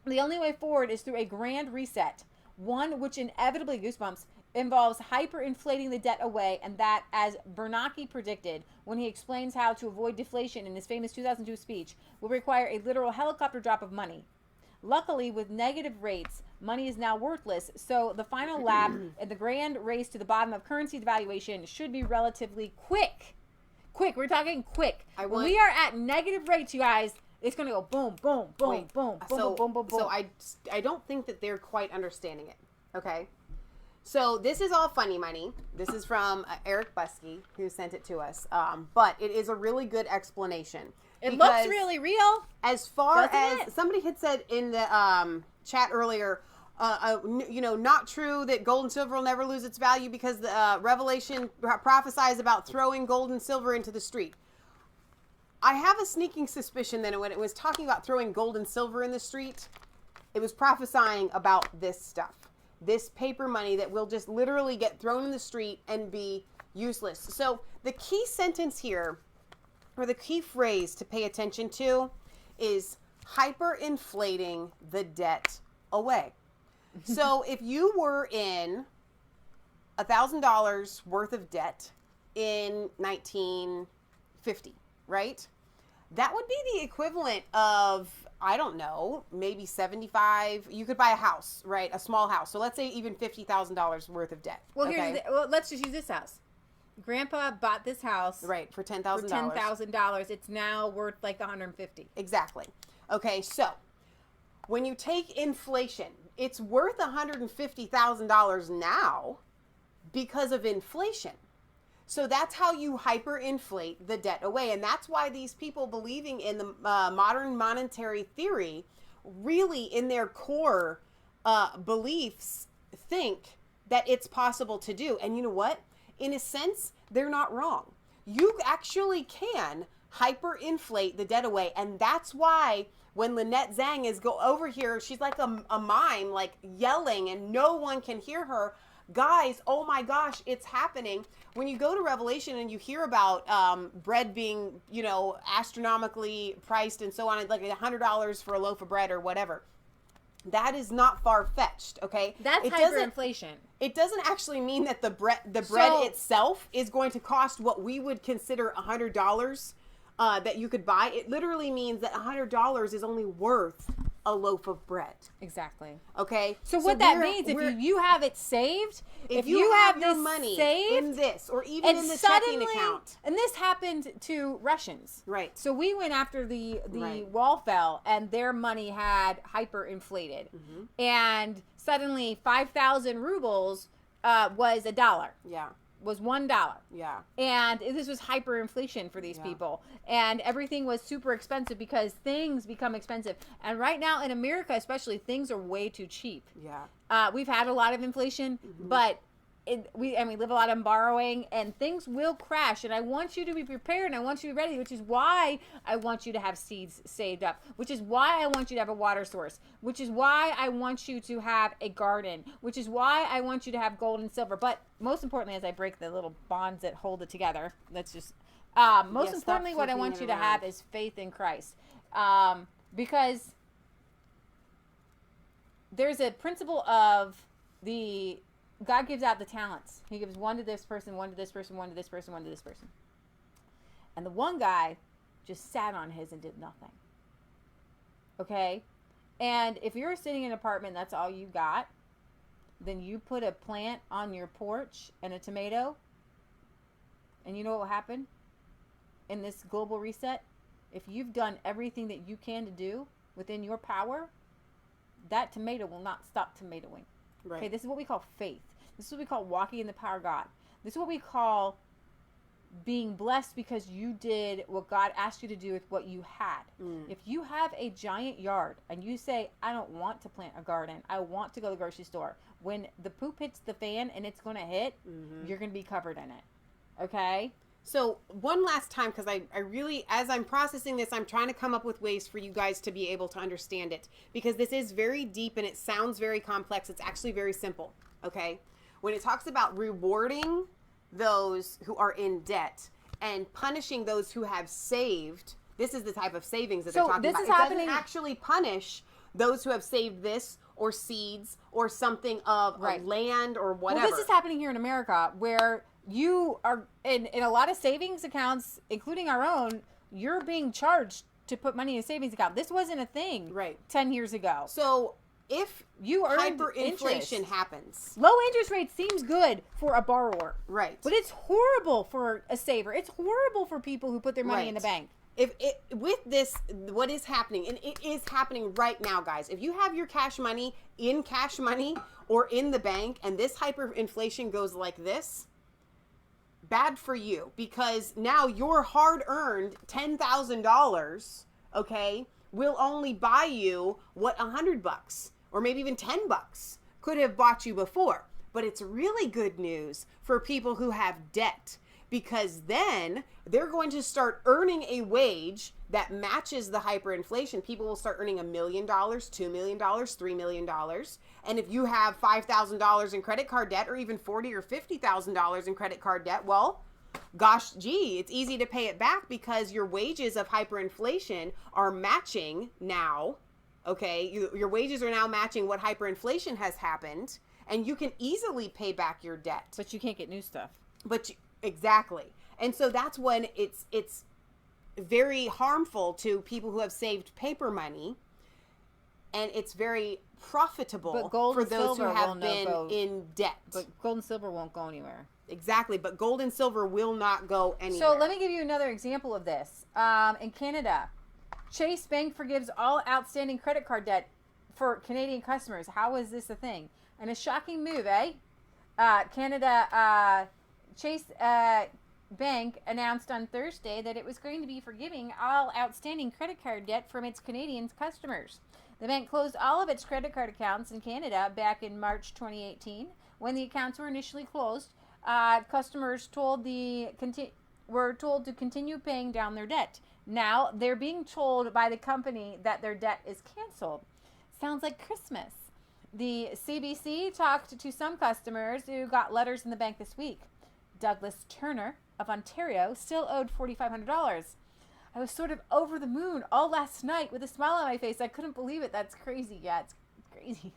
The only way forward is through a grand reset, one which inevitably, goosebumps, involves hyperinflating the debt away, and that, as Bernanke predicted when he explains how to avoid deflation in his famous 2002 speech, will require a literal helicopter drop of money. Luckily, with negative rates, money is now worthless, so the final lap in the grand race to the bottom of currency devaluation should be relatively quick. Quick, we're talking quick. When we are at negative rates, you guys, it's going to go boom, boom, boom, Wait, boom, boom, so, boom, boom, boom. So I don't think that they're quite understanding it. Okay. So this is all funny money. This is from Eric Buskey, who sent it to us. But it is a really good explanation. It looks really real. As far Doesn't as it? somebody had said in the chat earlier, not true that gold and silver will never lose its value because the Revelation prophesies about throwing gold and silver into the street. I have a sneaking suspicion that when it was talking about throwing gold and silver in the street, it was prophesying about this stuff. This paper money that will just literally get thrown in the street and be useless. So the key sentence here, or the key phrase to pay attention to, is hyperinflating the debt away. So if you were in $1,000 worth of debt in 1950, right? That would be the equivalent of, I don't know, maybe 75. You could buy a house, right? A small house. So let's say even $50,000 worth of debt. Well, okay? let's just use this house. Grandpa bought this house Right, for $10,000. for $10,000. It's now worth like $150. Exactly. Okay, so when you take inflation, it's worth $150,000 now because of inflation. So that's how you hyperinflate the debt away. And that's why these people believing in the modern monetary theory really in their core beliefs think that it's possible to do. And you know what? In a sense, they're not wrong. You actually can hyperinflate the debt away. And that's why when Lynette Zhang is go over here, she's like a mime, like yelling, and no one can hear her. Guys, oh my gosh, it's happening. When you go to Revelation and you hear about bread being, astronomically priced and so on, like $100 for a loaf of bread or whatever, that is not far-fetched, okay? That's hyperinflation. It doesn't actually mean that the bread itself is going to cost what we would consider $100 that you could buy. It literally means that $100 is only worth a loaf of bread. Exactly. Okay? So what that means, if you have it saved, if you have your this money saved, in this, or even and in the suddenly, checking account. and this happened to Russians. Right. So we went after the Right. wall fell, and their money had hyperinflated. Mm-hmm. And suddenly 5,000 rubles was $1. Yeah. Was $1. Yeah. And this was hyperinflation for these people. And everything was super expensive because things become expensive. And right now in America, especially, things are way too cheap. Yeah. We've had a lot of inflation, but we live a lot on borrowing, and things will crash. And I want you to be prepared, and I want you to be ready, which is why I want you to have seeds saved up, which is why I want you to have a water source, which is why I want you to have a garden, which is why I want you to have gold and silver. But most importantly, as I break the little bonds that hold it together, let's just most importantly, what I want you to have is faith in Christ, because there's a principle of God gives out the talents. He gives one to this person, one to this person, one to this person, one to this person. And the one guy just sat on his and did nothing. Okay? And if you're sitting in an apartment, that's all you got, then you put a plant on your porch and a tomato, and you know what will happen in this global reset? If you've done everything that you can to do within your power, that tomato will not stop tomatoing. Right. Okay, this is what we call faith. This is what we call walking in the power of God. This is what we call being blessed because you did what God asked you to do with what you had. If you have a giant yard and you say, I don't want to plant a garden, I want to go to the grocery store, when the poop hits the fan and it's going to hit, you're going to be covered in it. Okay? So one last time, because I really, as I'm processing this, I'm trying to come up with ways for you guys to be able to understand it, because this is very deep and it sounds very complex. It's actually very simple. Okay. When it talks about rewarding those who are in debt and punishing those who have saved, this is the type of savings that they're talking about. It doesn't actually punish those who have saved this or seeds or something of land or whatever. Well, this is happening here in America, where you are in a lot of savings accounts, including our own, you're being charged to put money in a savings account. This wasn't a thing 10 years ago. So if you hyperinflation happens, low interest rate seems good for a borrower. Right. But it's horrible for a saver. It's horrible for people who put their money in the bank. With this, what is happening, and it is happening right now, guys. If you have your cash money in cash money or in the bank, and this hyperinflation goes like this, bad for you, because now your hard-earned $10,000, okay, will only buy you what $100 or maybe even $10 could have bought you before. But it's really good news for people who have debt, because then they're going to start earning a wage that matches the hyperinflation. People will start earning $1 million, $2 million, $3 million. And if you have $5,000 in credit card debt, or even $40,000 or $50,000 in credit card debt, well, gosh, gee, it's easy to pay it back, because your wages of hyperinflation are matching now. Okay, your wages are now matching what hyperinflation has happened, and you can easily pay back your debt. But you can't get new stuff. Exactly. And so that's when it's very harmful to people who have saved paper money, and it's very profitable for those who have been in debt. But gold and silver won't go anywhere. Exactly. But gold and silver will not go anywhere. So let me give you another example of this. In Canada, Chase Bank forgives all outstanding credit card debt for Canadian customers. How is this a thing? And a shocking move, eh? Chase Bank announced on Thursday that it was going to be forgiving all outstanding credit card debt from its Canadian customers. The bank closed all of its credit card accounts in Canada back in March 2018. When the accounts were initially closed, customers were told to continue paying down their debt. Now they're being told by the company that their debt is canceled. Sounds like Christmas. The CBC talked to some customers who got letters in the bank this week. Douglas Turner of Ontario still owed $4,500. I was sort of over the moon all last night with a smile on my face. I couldn't believe it. That's crazy. Yeah, it's crazy.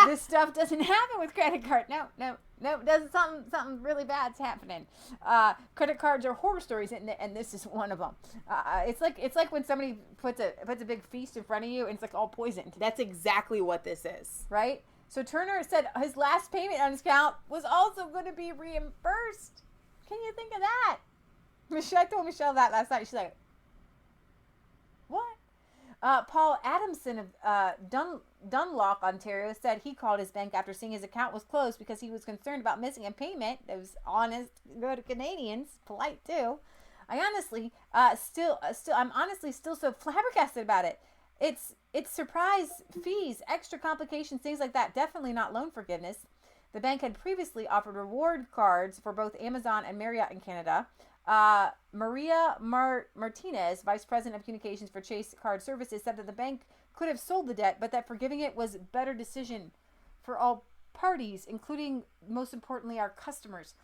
This stuff doesn't happen with credit card. No. Doesn't something really bad's happening. Credit cards are horror stories, and this is one of them. It's like when somebody puts a big feast in front of you and it's like all poisoned. That's exactly what this is, right? So Turner said his last payment on his account was also going to be reimbursed. Can you think of that? I told Michelle that last night. She's like, what? Paul Adamson of Dunlock, Ontario, said he called his bank after seeing his account was closed because he was concerned about missing a payment. That was honest, good Canadians, polite too. I'm honestly still so flabbergasted about it. It's surprise fees, extra complications, things like that. Definitely not loan forgiveness. The bank had previously offered reward cards for both Amazon and Marriott in Canada. Maria Martinez, Vice President of Communications for Chase Card Services, said that the bank could have sold the debt, but that forgiving it was a better decision for all parties, including, most importantly, our customers.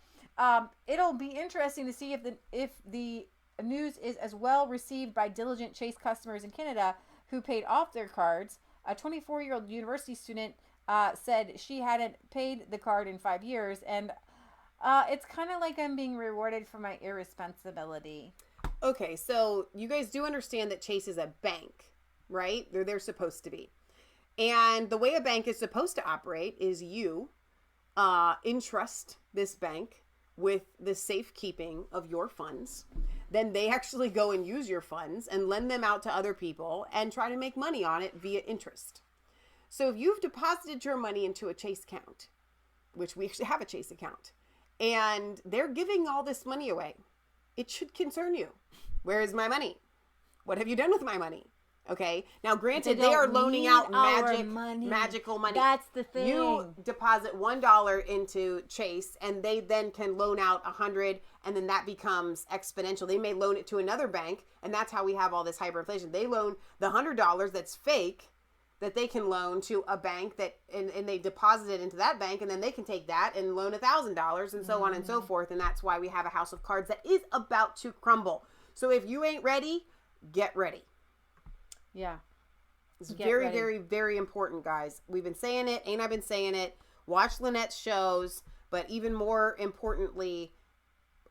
It'll be interesting to see if the news is as well received by diligent Chase customers in Canada who paid off their cards. A 24-year-old university student said she hadn't paid the card in 5 years, and it's kind of like I'm being rewarded for my irresponsibility. Okay, so you guys do understand that Chase is a bank, right? They're supposed to be. And the way a bank is supposed to operate is you entrust this bank with the safekeeping of your funds. Then they actually go and use your funds and lend them out to other people and try to make money on it via interest. So if you've deposited your money into a Chase account, which we actually have a Chase account, and they're giving all this money away, it should concern you. Where is my money? What have you done with my money? Okay. Now, granted, They they are don't loaning need out our money. magical money. That's the thing. You deposit $1 into Chase, and they then can loan out 100, and then that becomes exponential. They may loan it to another bank, and that's how we have all this hyperinflation. They loan the $100 that's fake, that they can loan to a bank that, and they deposit it into that bank, and then they can take that and loan $1,000, and so on and so forth. And that's why we have a house of cards that is about to crumble. So if you ain't ready, get ready. Yeah. It's very, very important, guys. We've been saying it. Ain't I been saying it? Watch Lynette's shows. But even more importantly,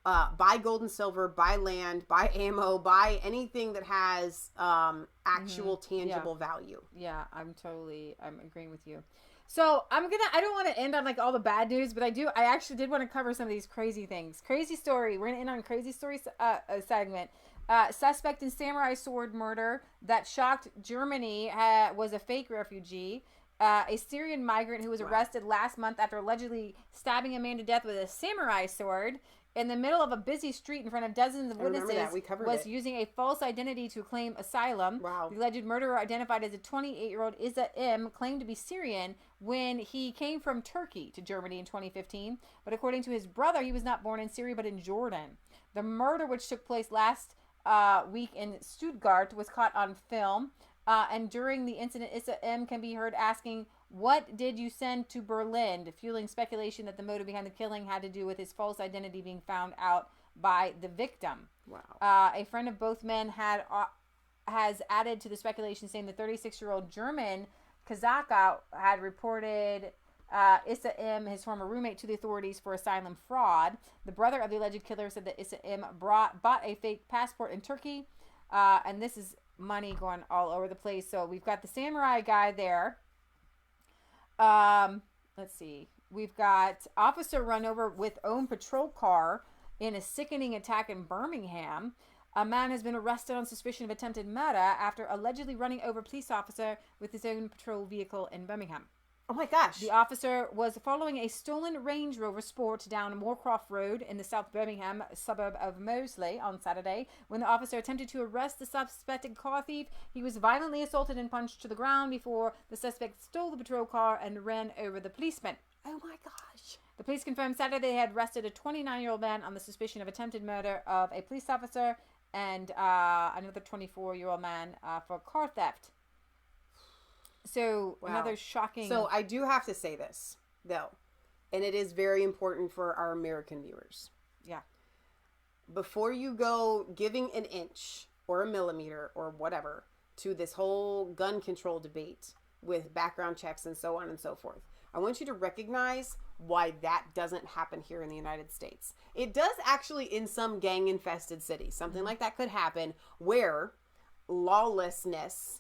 buy gold and silver, buy land, buy ammo, buy anything that has actual tangible value. Yeah, I'm agreeing with you. So I don't want to end on like all the bad news, but I actually did want to cover some of these crazy things. Crazy story. We're going to end on a crazy story segment. Suspect in samurai sword murder that shocked Germany was a fake refugee. A Syrian migrant who was arrested last month after allegedly stabbing a man to death with a samurai sword in the middle of a busy street in front of dozens of witnesses was using a false identity to claim asylum. Wow. The alleged murderer, identified as a 28-year-old Isa M, claimed to be Syrian when he came from Turkey to Germany in 2015. But according to his brother, he was not born in Syria but in Jordan. The murder, which took place last week in Stuttgart, was caught on film. And during the incident, Isa M can be heard asking, "What did you send to Berlin?" fueling speculation that the motive behind the killing had to do with his false identity being found out by the victim. Wow. A friend of both men has added to the speculation, saying the 36-year-old German Kazaka had reported Isa M, his former roommate, to the authorities for asylum fraud. The brother of the alleged killer said that Isa M bought a fake passport in Turkey, and this is money going all over the place. So we've got the samurai guy there. Let's see. We've got officer run over with own patrol car in a sickening attack in Birmingham. A man has been arrested on suspicion of attempted murder after allegedly running over a police officer with his own patrol vehicle in Birmingham. Oh my gosh. The officer was following a stolen Range Rover Sport down Moorcroft Road in the South Birmingham suburb of Moseley on Saturday. When the officer attempted to arrest the suspected car thief, he was violently assaulted and punched to the ground before the suspect stole the patrol car and ran over the policeman. Oh my gosh. The police confirmed Saturday they had arrested a 29-year-old man on the suspicion of attempted murder of a police officer and another 24-year-old man for car theft. So, another shocking... So, I do have to say this, though, and it is very important for our American viewers. Yeah. Before you go giving an inch or a millimeter or whatever to this whole gun control debate with background checks and so on and so forth, I want you to recognize why that doesn't happen here in the United States. It does actually in some gang-infested cities. Something like that could happen where lawlessness...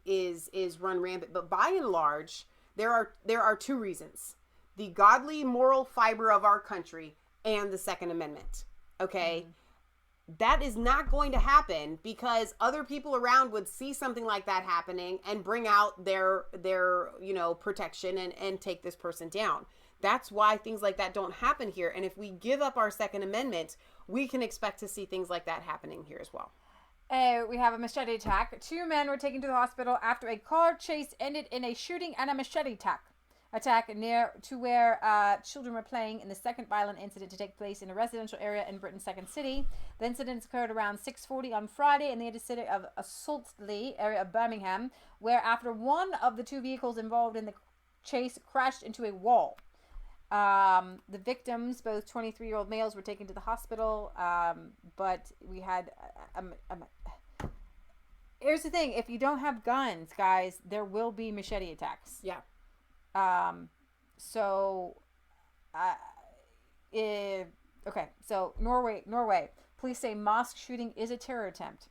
is run rampant, but by and large, there are two reasons: the godly moral fiber of our country and the Second Amendment. Okay, that is not going to happen because other people around would see something like that happening and bring out their protection and take this person down. That's why things like that don't happen here. And if we give up our Second Amendment, we can expect to see things like that happening here as well. We have a machete attack. 2 men were taken to the hospital after a car chase ended in a shooting and a machete attack near to where children were playing in the second violent incident to take place in a residential area in Britain's second city. The incidents occurred around 6:40 on Friday in the city of Saltley area of Birmingham, where after one of the 2 vehicles involved in the chase crashed into a wall. The victims, both 23-year-old males, were taken to the hospital, but we had... Here's the thing. If you don't have guns, guys, there will be machete attacks. Yeah. Okay, so Norway. Police say mosque shooting is a terror attempt.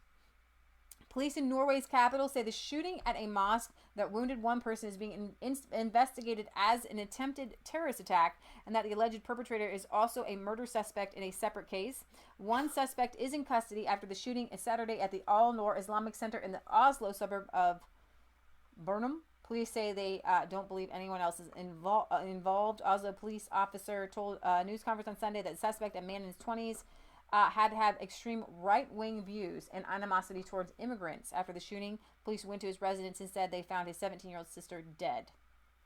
Police in Norway's capital say the shooting at a mosque that wounded 1 person is being investigated as an attempted terrorist attack, and that the alleged perpetrator is also a murder suspect in a separate case. 1 suspect is in custody after the shooting is Saturday at the Al-Noor Islamic Center in the Oslo suburb of Burnham. Police say they don't believe anyone else is involved. Oslo police officer told a news conference on Sunday that the suspect, a man in his 20s, had extreme right-wing views and animosity towards immigrants. After the shooting, police went to his residence and said they found his 17-year-old sister dead.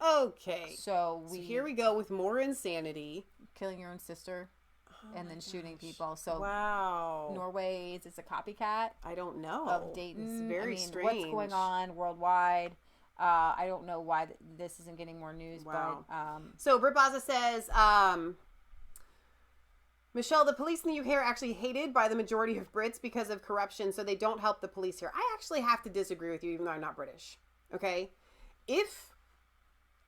Okay. So here we go with more insanity. Killing your own sister and then shooting people. So wow. Norway is a copycat. I don't know. Of Dayton. It's very strange. What's going on worldwide? I don't know why this isn't getting more news. Wow. But so Britt Baza says, Michelle, the police in the UK are actually hated by the majority of Brits because of corruption, so they don't help the police here. I actually have to disagree with you, even though I'm not British. Okay? If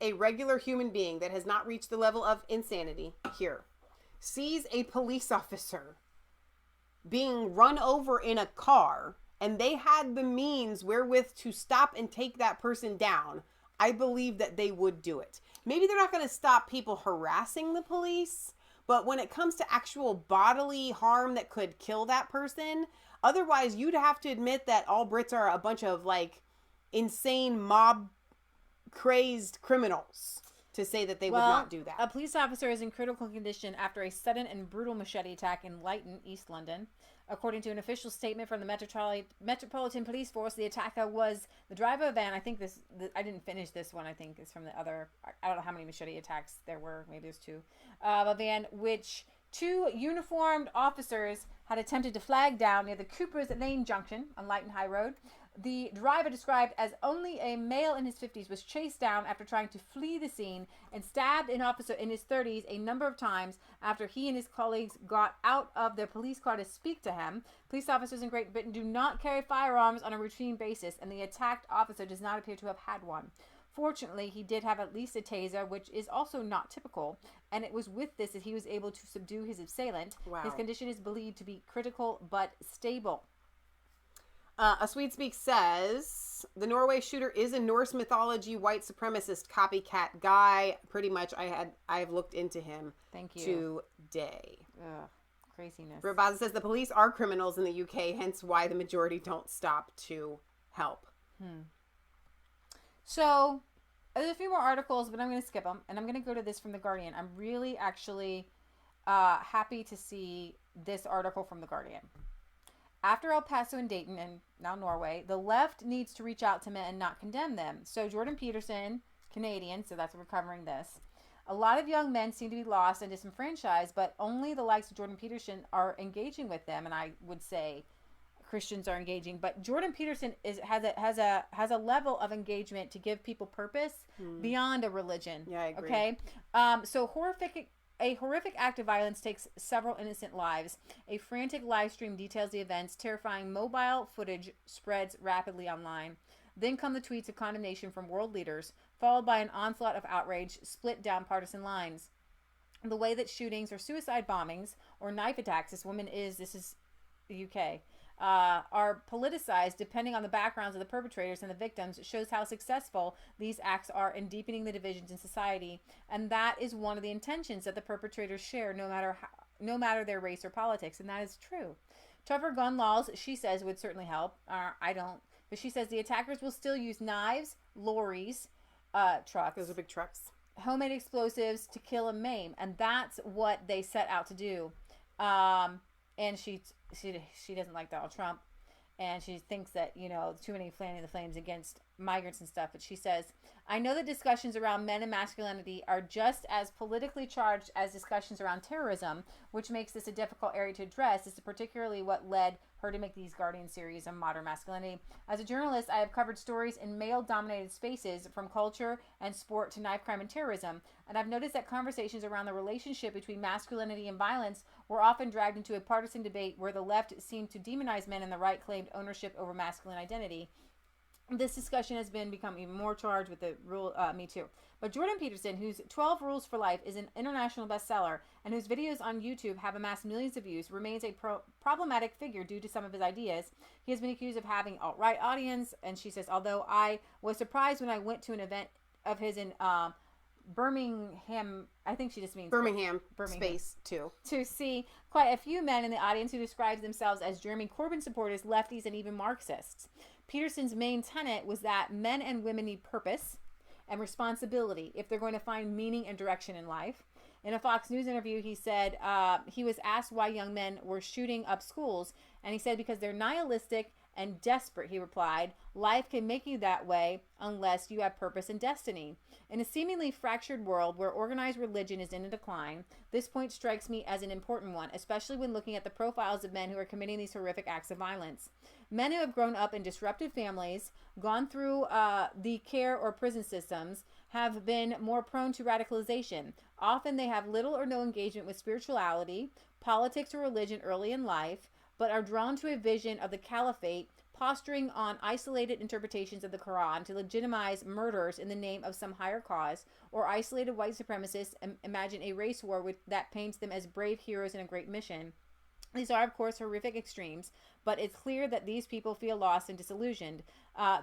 a regular human being that has not reached the level of insanity here sees a police officer being run over in a car and they had the means wherewith to stop and take that person down, I believe that they would do it. Maybe they're not going to stop people harassing the police, but when it comes to actual bodily harm that could kill that person, otherwise you'd have to admit that all Brits are a bunch of like insane mob crazed criminals to say that they would not do that. A police officer is in critical condition after a sudden and brutal machete attack in Lytton, East London. According to an official statement from the Metropolitan Police Force, the attacker was the driver of a van. I think I didn't finish this one. I think it's from the other. I don't know how many machete attacks there were. Maybe there's two. A van which two uniformed officers had attempted to flag down near the Cooper's Lane Junction on Lytton High Road. The driver, described as only a male in his 50s, was chased down after trying to flee the scene and stabbed an officer in his 30s a number of times after he and his colleagues got out of their police car to speak to him. Police officers in Great Britain do not carry firearms on a routine basis, and the attacked officer does not appear to have had one. Fortunately, he did have at least a taser, which is also not typical, and it was with this that he was able to subdue his assailant. Wow. His condition is believed to be critical but stable. A Swede Speak says, the Norway shooter is a Norse mythology white supremacist copycat guy. Pretty much, I've looked into him. Thank you. Today. Ugh, craziness. Rabaza says the police are criminals in the UK, hence why the majority don't stop to help. So, there's a few more articles, but I'm going to skip them, and I'm going to go to this from The Guardian. I'm really actually happy to see this article from The Guardian. After El Paso and Dayton, and now Norway, the left needs to reach out to men and not condemn them. So Jordan Peterson, Canadian, so that's what we're covering this. A lot of young men seem to be lost and disenfranchised, but only the likes of Jordan Peterson are engaging with them, and I would say Christians are engaging. But Jordan Peterson has a level of engagement to give people purpose beyond a religion. Yeah, I agree. Okay, so a horrific act of violence takes several innocent lives. A frantic live stream details the events. Terrifying mobile footage spreads rapidly online. Then come the tweets of condemnation from world leaders, followed by an onslaught of outrage split down partisan lines. The way that shootings or suicide bombings or knife attacks, this is the UK, are politicized depending on the backgrounds of the perpetrators and the victims shows how successful these acts are in deepening the divisions in society. And that is one of the intentions that the perpetrators share, no matter their race or politics. And that is true. Tougher gun laws, she says, would certainly help. I don't. But she says the attackers will still use knives, lorries, trucks. Those are big trucks. Homemade explosives to kill and maim. And that's what they set out to do. And she doesn't like Donald Trump, and she thinks that, too many fanning the flames against migrants and stuff. But she says, I know that discussions around men and masculinity are just as politically charged as discussions around terrorism, which makes this a difficult area to address. This is particularly what led her to make these Guardian series on modern masculinity. As a journalist, I have covered stories in male-dominated spaces, from culture and sport to knife crime and terrorism, and I've noticed that conversations around the relationship between masculinity and violence were often dragged into a partisan debate where the left seemed to demonize men and the right claimed ownership over masculine identity. This discussion has become even more charged with the rule Me Too. But Jordan Peterson, whose 12 Rules for Life is an international bestseller and whose videos on YouTube have amassed millions of views, remains a problematic figure due to some of his ideas. He has been accused of having alt-right audience, and she says, although I was surprised when I went to an event of his in Birmingham, I think she just means Birmingham. Space, too. To see quite a few men in the audience who described themselves as Jeremy Corbyn supporters, lefties, and even Marxists. Peterson's main tenet was that men and women need purpose and responsibility if they're going to find meaning and direction in life. In a Fox News interview, he said he was asked why young men were shooting up schools, and he said because they're nihilistic and desperate. He replied, "Life can make you that way unless you have purpose and destiny." In a seemingly fractured world where organized religion is in a decline, this point strikes me as an important one, especially when looking at the profiles of men who are committing these horrific acts of violence. Men who have grown up in disrupted families, gone through the care or prison systems, have been more prone to radicalization. Often they have little or no engagement with spirituality, politics, or religion early in life, but are drawn to a vision of the caliphate, posturing on isolated interpretations of the Quran to legitimize murders in the name of some higher cause, or isolated white supremacists imagine a race war that paints them as brave heroes in a great mission. These are, of course, horrific extremes, but it's clear that these people feel lost and disillusioned.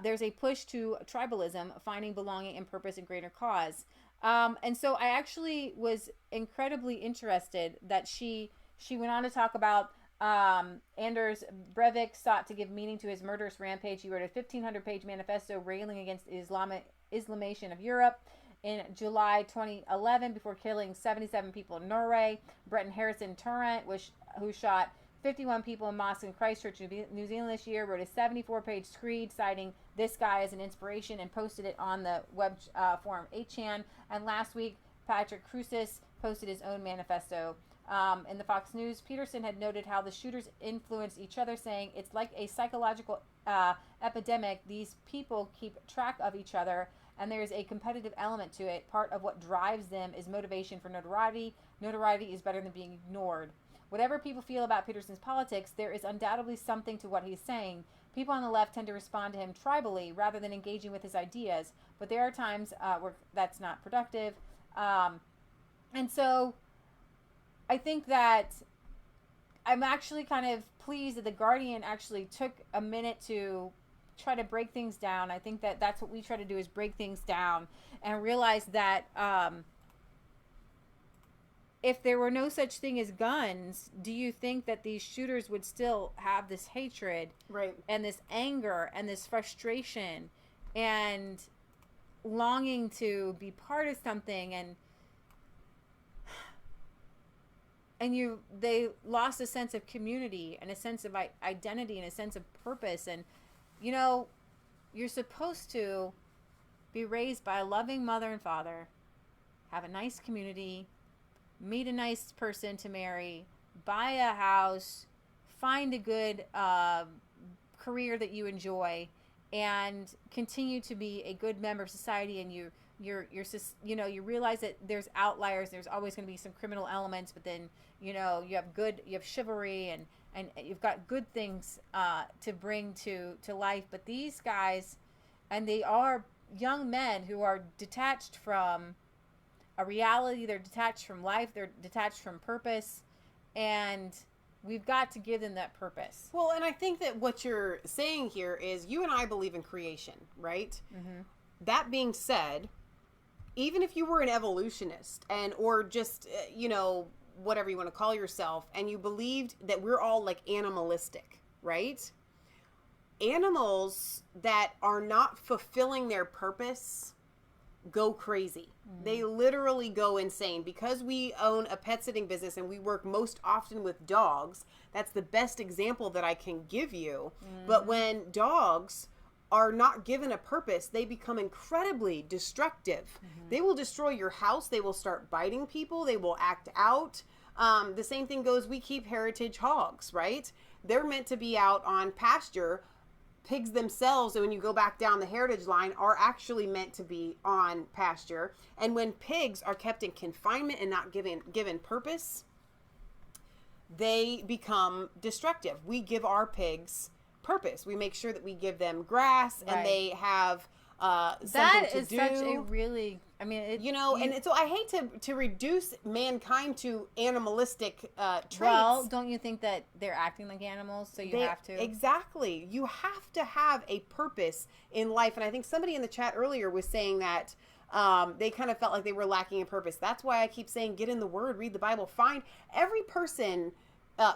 There's a push to tribalism, finding belonging and purpose in greater cause. And so I actually was incredibly interested that she went on to talk about Anders Breivik sought to give meaning to his murderous rampage. He wrote a 1,500-page manifesto railing against Islamization of Europe in July 2011 before killing 77 people in Norway. Brenton Harrison Tarrant, who shot 51 people in mosques in Christchurch, New Zealand this year, wrote a 74-page screed citing this guy as an inspiration and posted it on the web forum 8chan. And last week, Patrick Crucis posted his own manifesto. In the Fox News, Peterson had noted how the shooters influenced each other, saying it's like a psychological epidemic. These people keep track of each other, and there's a competitive element to it. Part of what drives them is motivation for notoriety. Notoriety is better than being ignored. Whatever people feel about Peterson's politics, there is undoubtedly something to what he's saying. People on the left tend to respond to him tribally rather than engaging with his ideas, but there are times where that's not productive. And so I think that I'm actually kind of pleased that The Guardian actually took a minute to try to break things down. I think that that's what we try to do, is break things down and realize that if there were no such thing as guns, do you think that these shooters would still have this hatred, right, and this anger and this frustration and longing to be part of something, and they lost a sense of community and a sense of identity and a sense of purpose. And you're supposed to be raised by a loving mother and father, have a nice community, meet a nice person to marry, buy a house, find a good career that you enjoy, and continue to be a good member of society. And you realize that there's outliers. There's always going to be some criminal elements, but then you have chivalry and you've got good things to bring to life. But these guys, and they are young men who are detached from a reality. They're detached from life. They're detached from purpose, and we've got to give them that purpose. Well, and I think that what you're saying here is you and I believe in creation, right? Mm-hmm. That being said, even if you were an evolutionist or just, whatever you want to call yourself, and you believed that we're all like animalistic, right? Animals that are not fulfilling their purpose go crazy. Mm-hmm. They literally go insane. Because we own a pet sitting business and we work most often with dogs, that's the best example that I can give you. Mm-hmm. But when dogs are not given a purpose, they become incredibly destructive. Mm-hmm. They will destroy your house. They will start biting people. They will act out. The same thing goes, we keep heritage hogs, right? They're meant to be out on pasture. Pigs themselves, and when you go back down the heritage line, are actually meant to be on pasture. And when pigs are kept in confinement and not given purpose, they become destructive. We give our pigs purpose. We make sure that we give them grass, right, and they have something that to is do. Such a really, and so I hate to reduce mankind to animalistic traits. Well, don't you think that they're acting like animals, so you have to? Exactly. You have to have a purpose in life. And I think somebody in the chat earlier was saying that they kind of felt like they were lacking in purpose. That's why I keep saying, get in the Word, read the Bible, find every person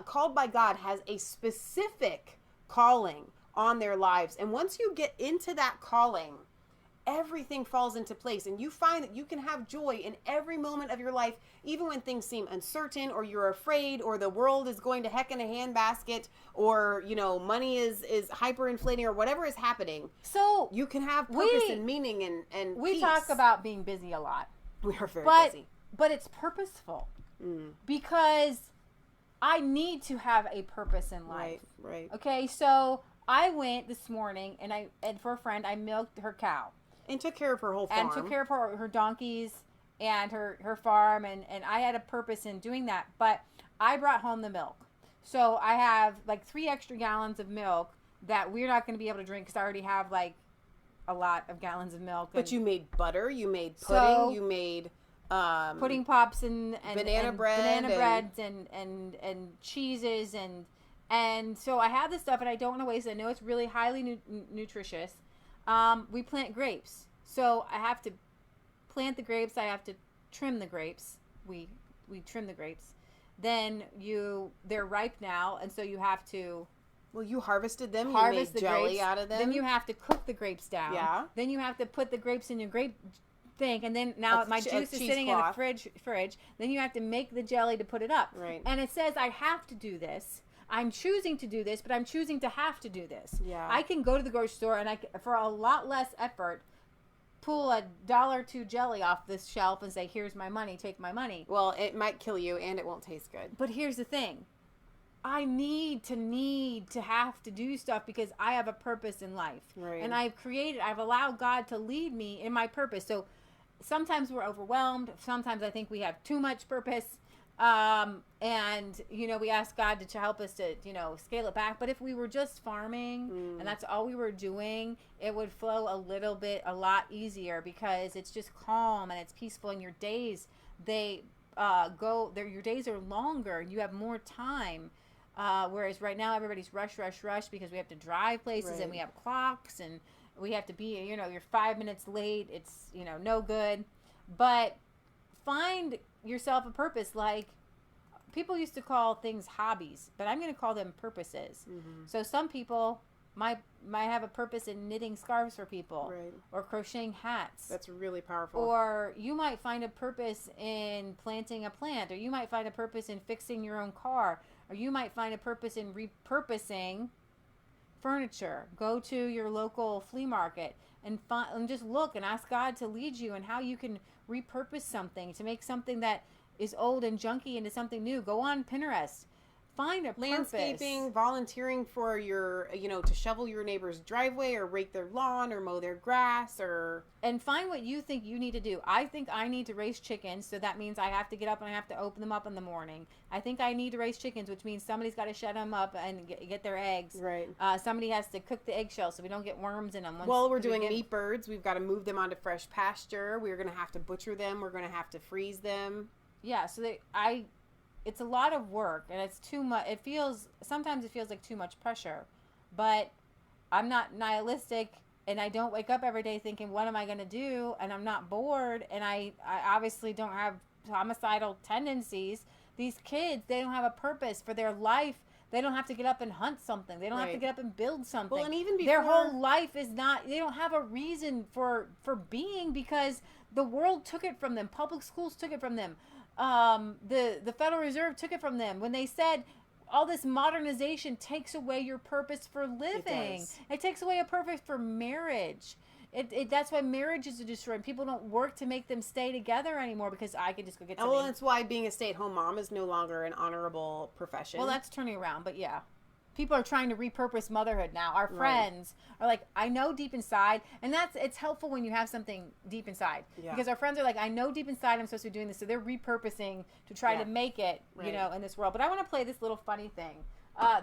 called by God has a specific calling on their lives. And once you get into that calling, everything falls into place, and you find that you can have joy in every moment of your life, even when things seem uncertain, or you're afraid, or the world is going to heck in a handbasket, or money is hyperinflating, or whatever is happening. So you can have purpose and meaning and we peace. talk about being busy a lot. We are very busy, but it's purposeful because I need to have a purpose in life. Right. Okay, so I went this morning and for a friend I milked her cow. And took care of her whole farm. And took care of her donkeys and her farm. And I had a purpose in doing that. But I brought home the milk. So I have like 3 extra gallons of milk that we're not going to be able to drink because I already have like a lot of gallons of milk. But you made butter. You made pudding. You made pudding pops and banana breads and cheeses. And so I have this stuff and I don't want to waste it. I know it's really highly nutritious. We plant grapes. So I have to plant the grapes. I have to trim the grapes. We trim the grapes. Then they're ripe now. And so you have to... Well, you harvested them. Harvest you made the jelly grapes. out of them. Then you have to cook the grapes down. Yeah. Then you have to put the grapes in your grape thing. And then now my juice is sitting in a fridge. Then you have to make the jelly to put it up. Right. And it says I have to do this. I'm choosing to do this, but I'm choosing to have to do this. Yeah. I can go to the grocery store and for a lot less effort, pull $1 or $2 jelly off this shelf and say, here's my money, take my money. Well, it might kill you and it won't taste good. But here's the thing. I need to have to do stuff because I have a purpose in life. Right. And I've allowed God to lead me in my purpose. So sometimes we're overwhelmed. Sometimes I think we have too much purpose. And we ask God to help us to, scale it back. But if we were just farming and that's all we were doing, it would flow a lot easier because it's just calm and it's peaceful and your days, your days are longer and you have more time. Whereas right now everybody's rush because we have to drive places and we have clocks and we have to be, you're 5 minutes late. It's, no good. But find yourself a purpose. Like people used to call things hobbies, but I'm going to call them purposes. So some people might have a purpose in knitting scarves for people, right, or crocheting hats. That's really powerful. Or you might find a purpose in planting a plant, or you might find a purpose in fixing your own car, or you might find a purpose in repurposing furniture. Go to your local flea market and just look and ask God to lead you and how you can repurpose something to make something that is old and junky into something new. Go on Pinterest. Find a landscaping, purpose. volunteering for your, to shovel your neighbor's driveway or rake their lawn or mow their grass and find what you think you need to do. I think I need to raise chickens, so that means I have to get up and I have to open them up in the morning. I think I need to raise chickens, which means somebody's got to shut them up and get their eggs. Right. Somebody has to cook the eggshells so we don't get worms in them. We're doing meat birds. We've got to move them onto fresh pasture. We're going to have to butcher them. We're going to have to freeze them. Yeah, so it's a lot of work and it's too much. Sometimes it feels like too much pressure, but I'm not nihilistic and I don't wake up every day thinking, what am I going to do? And I'm not bored. And I obviously don't have homicidal tendencies. These kids, they don't have a purpose for their life. They don't have to get up and hunt something. They don't have to get up and build something. Well, and even before, their whole life is not, they don't have a reason for being because the world took it from them. Public schools took it from them. The Federal Reserve took it from them when they said all this modernization takes away your purpose for living. It takes away a purpose for marriage. That's why marriages are destroyed. People don't work to make them stay together anymore because I could just go get something. Well, that's why being a stay-at-home mom is no longer an honorable profession. Well, that's turning around, but yeah. People are trying to repurpose motherhood now. Our friends are like, I know deep inside, and it's helpful when you have something deep inside. Yeah. Because our friends are like, I know deep inside I'm supposed to be doing this, so they're repurposing to try to make it, in this world. But I want to play this little funny thing.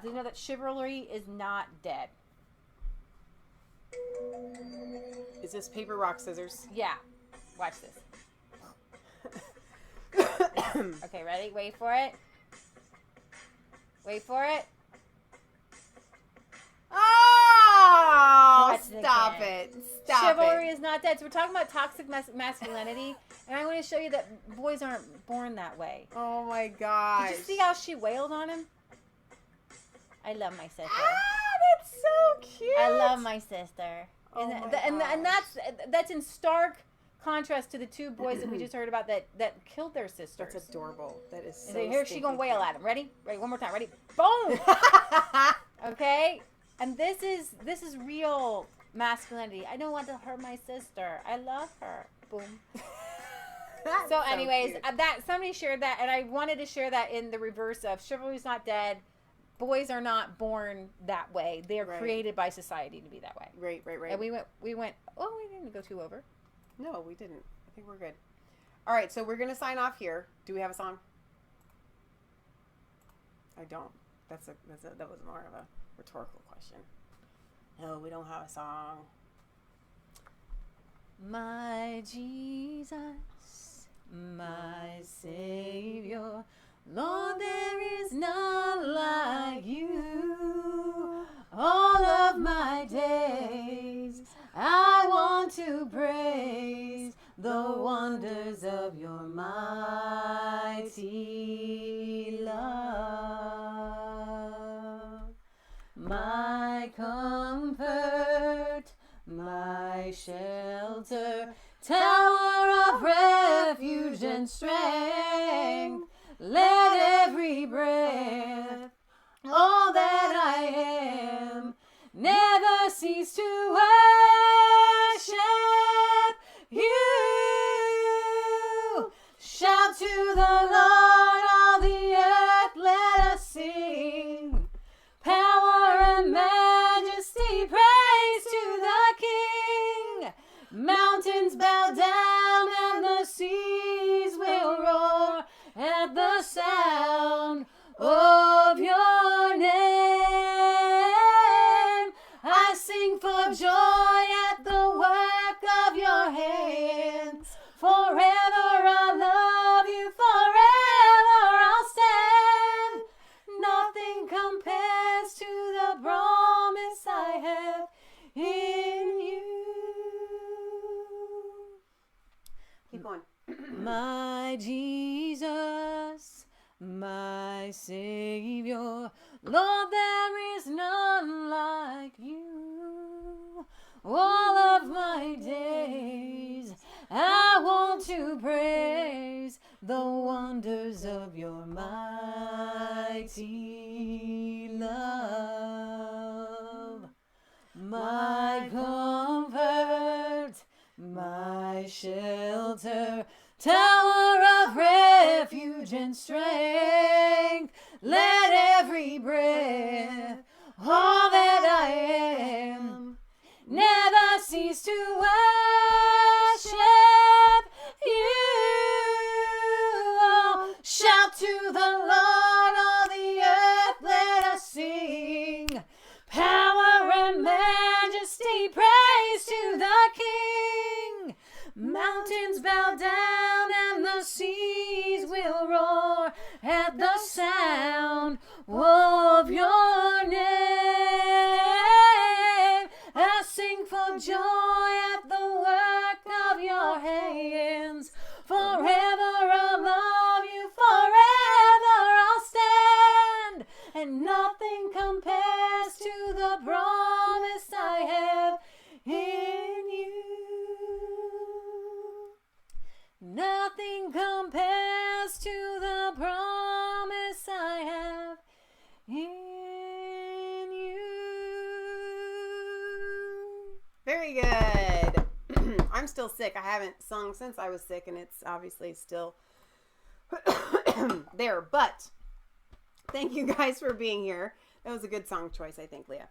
Do you know that chivalry is not dead? Is this paper, rock, scissors? Yeah. Watch this. Okay, ready? Wait for it. Wait for it. Oh, stop it. Stop Chivalry is not dead. So we're talking about toxic masculinity, and I want to show you that boys aren't born that way. Oh, my gosh. Did you see how she wailed on him? I love my sister. Ah, that's so cute. I love my sister. And that's in stark contrast to the two boys that we just heard about that killed their sisters. That's adorable. That is so Here she gonna wail at him. Ready? One more time. Ready? Boom. Okay. And this is real masculinity. I don't want to hurt my sister. I love her. Boom. So anyways, that somebody shared that, and I wanted to share that in the reverse of chivalry's not dead. Boys are not born that way. They are created by society to be that way. Right. And we went. Oh, we didn't go too over. No, we didn't. I think we're good. All right, so we're gonna sign off here. Do we have a song? I don't. That was more of a rhetorical question. No, we don't have a song. My Jesus, my Savior, Lord, there is none like you. All of my days I want to praise the wonders of your mighty love. My comfort, my shelter, tower of refuge and strength, let every breath, all that I am, never cease to worship you. Shout to the Lord, all the earth, let us sing. Power and majesty, praise to the King. Mountains bow down and the seas will roar at the sound of your name. I sing for joy at the work of your hands. Forever I'll love you, forever I'll stand. Nothing compares to the promise I have in you. Keep going. My Jesus, my Savior, Lord, there is none like you. All of my days I want to praise the wonders of your mighty love. My comfort, my shelter, tower of refuge and strength, let every breath, all that I am, never cease to worship you. Oh, shout to the Lord, all the earth, let us sing. Power and majesty, praise to the King. Mountains bow down and the seas will roar at the sound of your name. I sing for joy at the work of your hands. Forever I'll love you, forever I'll stand. And nothing compares to the promise I have in you. Nothing compares to the promise I have in you. Very good. I'm still sick. I haven't sung since I was sick, and it's obviously still there. But thank you guys for being here. That was a good song choice, I think, Leah.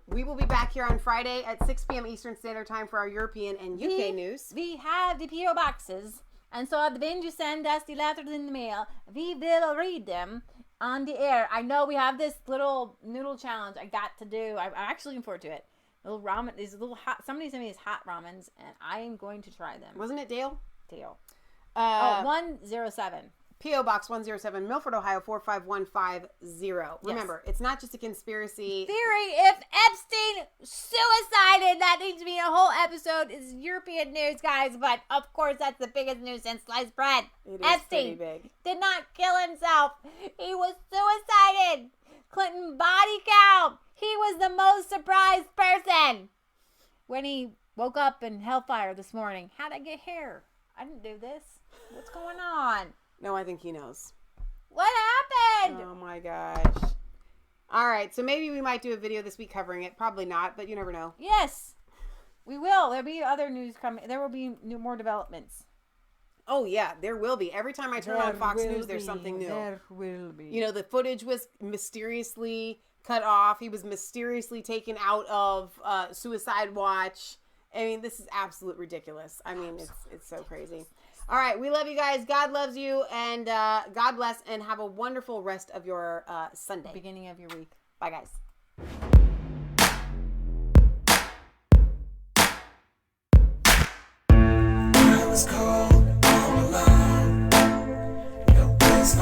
We will be back here on Friday at 6 p.m. Eastern Standard Time for our European and UK news. We have the PO boxes, and so when you send us the letters in the mail, we will read them on the air. I know we have this little noodle challenge I got to do. I'm actually looking forward to it. Little ramen, these little hot. Somebody sent me these hot ramens, and I am going to try them. Wasn't it Dale? 107. P.O. Box 107, Milford, Ohio 45150. Remember, it's not just a conspiracy theory. If Epstein suicided, that needs to be a whole episode. Is European news, guys. But of course, that's the biggest news since sliced bread. It is Epstein pretty big. did not kill himself. He was suicided. Clinton body count. He was the most surprised person. when he woke up in hellfire this morning. How'd I get here? I didn't do this. What's going on? No, I think he knows. What happened? Oh my gosh. All right, so maybe we might do a video this week covering it. Probably not, but you never know. Yes, we will. There'll be other news coming. There will be more developments. Oh yeah, there will be. Every time I turn on Fox News, there's something new. There will be. You know, the footage was mysteriously cut off. He was mysteriously taken out of Suicide Watch. I mean, this is absolute ridiculous. I mean, it's so crazy. All right, we love you guys. God loves you, and God bless, and have a wonderful rest of your Sunday. Beginning of your week. Bye, guys. I was cold all alone. No place